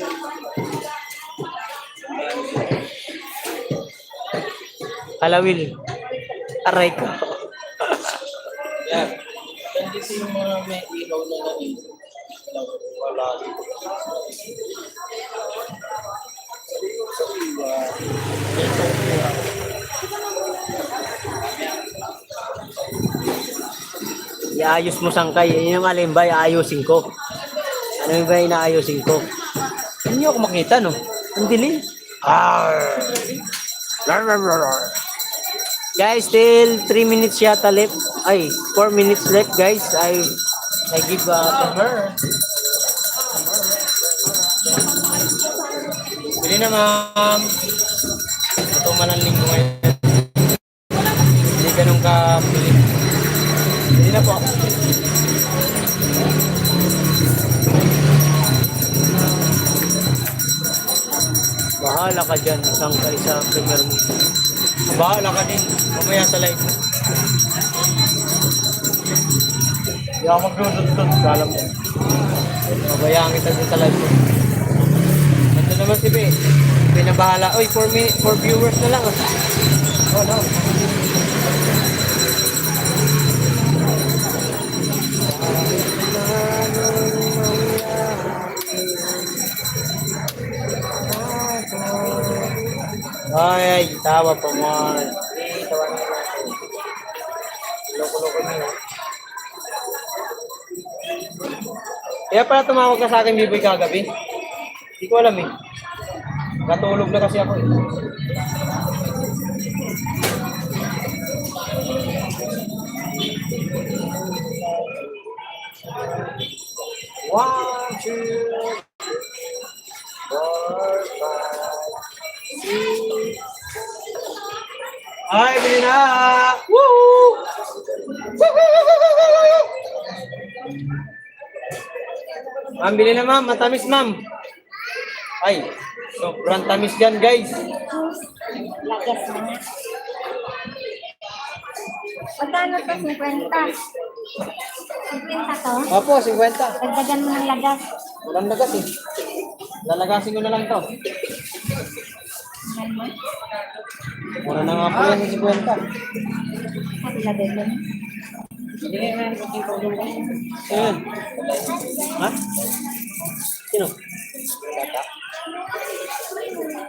Hala, Will. Aray ko. Yeah. Kasi yung mga may ilaw na lagi. Iayos mo sangkay. Yun yung alin ba, iayusin ko. Ano ba inaayusin ko? Hindi ako makita, no? Ang dilim. Guys, still 3 minutes yata left. Ay, 4 minutes left, guys. I give to her. Bili na, ma'am. Ito malaling ko ngayon. Hindi ganun ka bili. Bili na po. Bahala ka dyan, isang ka isa premier mo. Bahala ka din, mamaya sa live. Hindi ako magdudod-dod, alam mo. Mabayaan kita din sa live mo. Ito naman si Be. Pinabahala. Uy, 4 viewers na lang. Oh no. Ay, tawa pa mo. Tawa na lang. Loko-loko niyo. Kaya pala tumawag ka sa akin, Biboy, kagabi. Hindi ko alam eh. Natulog na kasi ako eh. One, two, 4, 5, 6. Ay, bili na! Woo! Ma'am, bili na ma'am. Matamis ma'am. Ay, sobrang tamis yan guys. Lagas na nga. Magkano to? 50. 50 to? Opo, 50. Dagdagan mo ng lagas. Walang lagas eh. Lalagasin ko na lang to. Ano? Mura na nga po yan sa 50. At lagay mo. Ayan. Ha? Sino?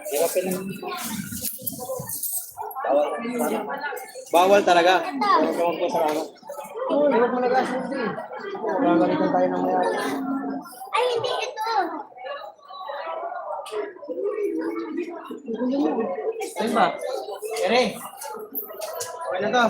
Hirapin. Bawal talaga. Bawal po sa ano. Huwag mo nagasin din. Gagalitan tayo ng mayari. Ay, hindi ito. Ayun ba? Ere. Okay na to.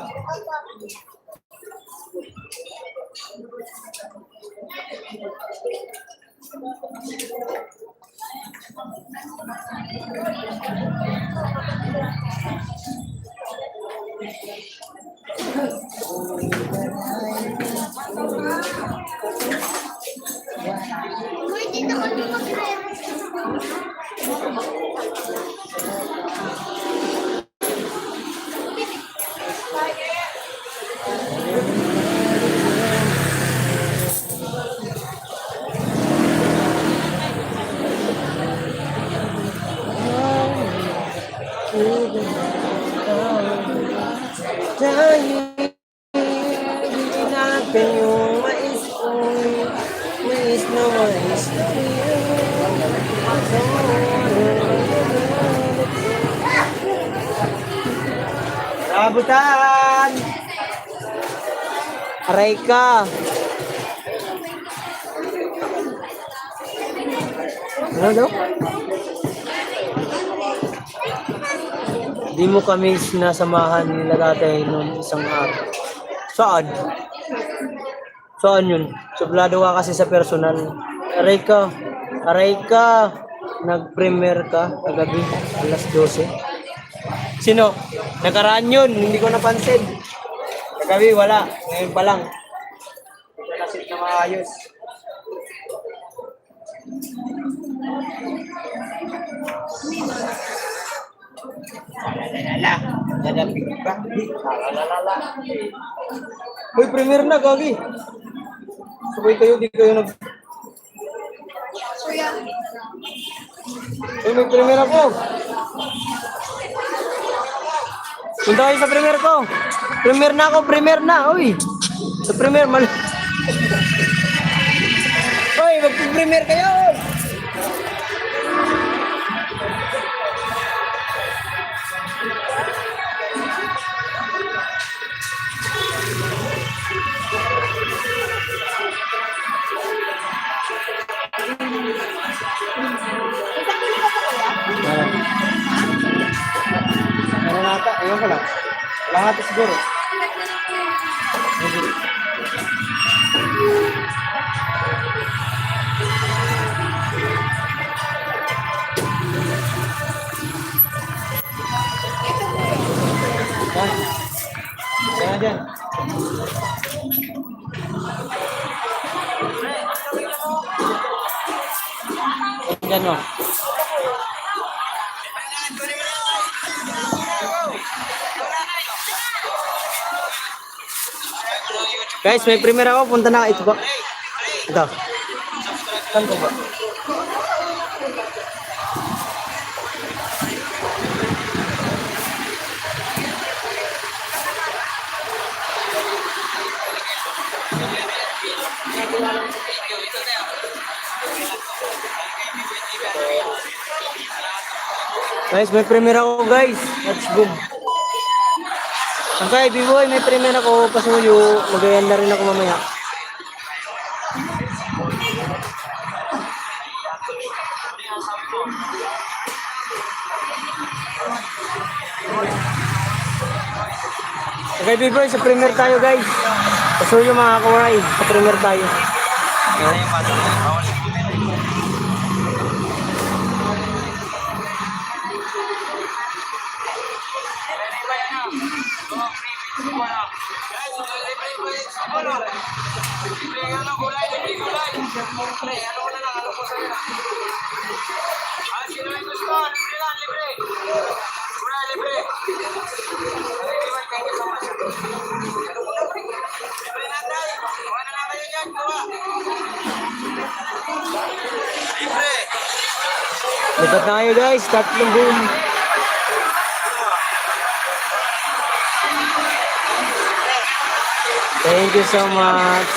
Natin yung mais ko, mais na mais. Rabutan! Aray ka! Ano daw? Di mo kami sinasamahan nila dati noong isang araw. Saan? Saan yun? Sublado ka kasi sa personal. Aray ka. Aray ka. Nag-premiere ka kagabi, alas 12. Sino? Nakaraan yun. Hindi ko napansin. Kagabi, wala. Ngayon pa lang. Hindi ko nasit na maayos. Lalalala. Lalapig ba? Lalalala. Uy, premiere na, Gagi. Sabay kayo, di kayo nag... Uy, may premiere ako. Punta kayo sa premiere ko. Premiere na ako, premiere na. Uy, sa premiere, Uy, mag-premier kayo! Ano nata? Ewan ko lang. Lahat siguro. Yan. Yan dyan. Yan mo. Guys, may premier ako. Punta na. Ito ba? Ito. Saan ko ba? Guys, may premier ako guys. Let's go. Okay, B-boy, may premier ako. Pasuyo. Magayanda rin ako mamaya. Okay, B-boy, sa premier tayo guys. Pasuyo mga kawaray. Sa premier tayo. Lipat na kayo guys, tatlong boom. Thank you so much.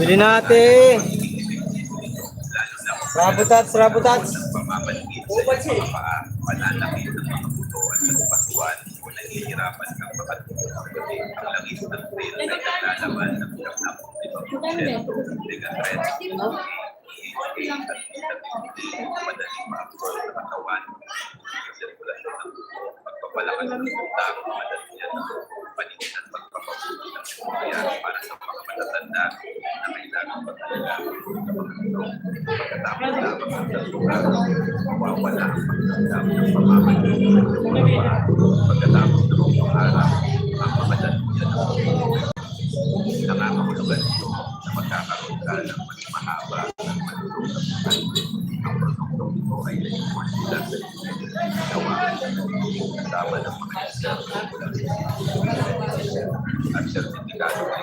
Bili natin. Rabutats, rabutats. nahihirapan kang makatulog sa gabi. Ang langis ng trail ay naglalaman ng siyang na 5% megatrend. Madaling ma-absorb sa katawan. Sirkulasyon ng dugo, pagpapalakas ng utak, madaling yan ng paningin at pagpapabuti ng kaya para sa mga matatanda na kailangan pagkala ng mga ito. Pagkatapos lamang ng tasukan, mawawala ang pagkatapos ng pamamanhin ng mga pagkatapos ng mga araw, ang mamadali yan ng mga nangangahulugan ito na magkakaroon ka ng mas mahaba at malulong na buhay. Ang produktong ito ay nag-import nila sa gawaan kasama ng mga isang at sertifikado ay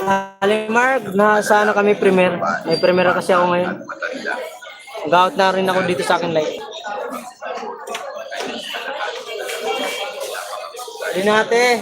maaaring Mark, nasa na kami premier. May premier kasi ako ngayon. Mag-out na rin ako dito sa akin live. Hindi natin.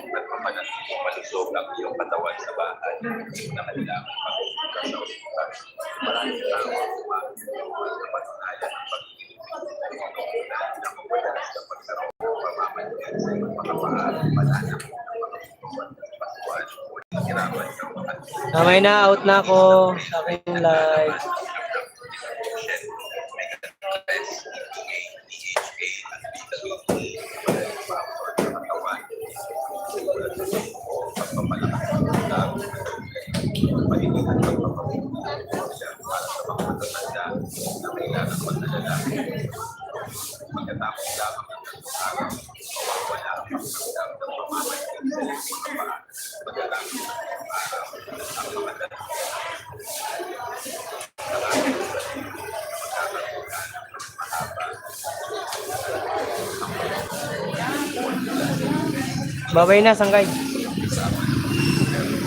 Nagpapanatiling malusog ang iyong katawan sa bahay na kailangan pag-uusap sa ospital. Maraming tao ang umagawa sa patunayan ng pag-ibig na madalas sa pagkaroon ng pamamanhin sa iyong mga paan, pananap ng mga putuan, patuan, o hirapan ng mga Mamay na, out na ako sa aking live. Pagkatapos lamang ng araw, mawawala ang pagkakasal ng pamamanhin sa iyong mga paan. Pagkatapos ng araw, ang mga dalang Babay na, Sanggay.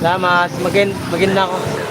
Salamat. Magin na ako.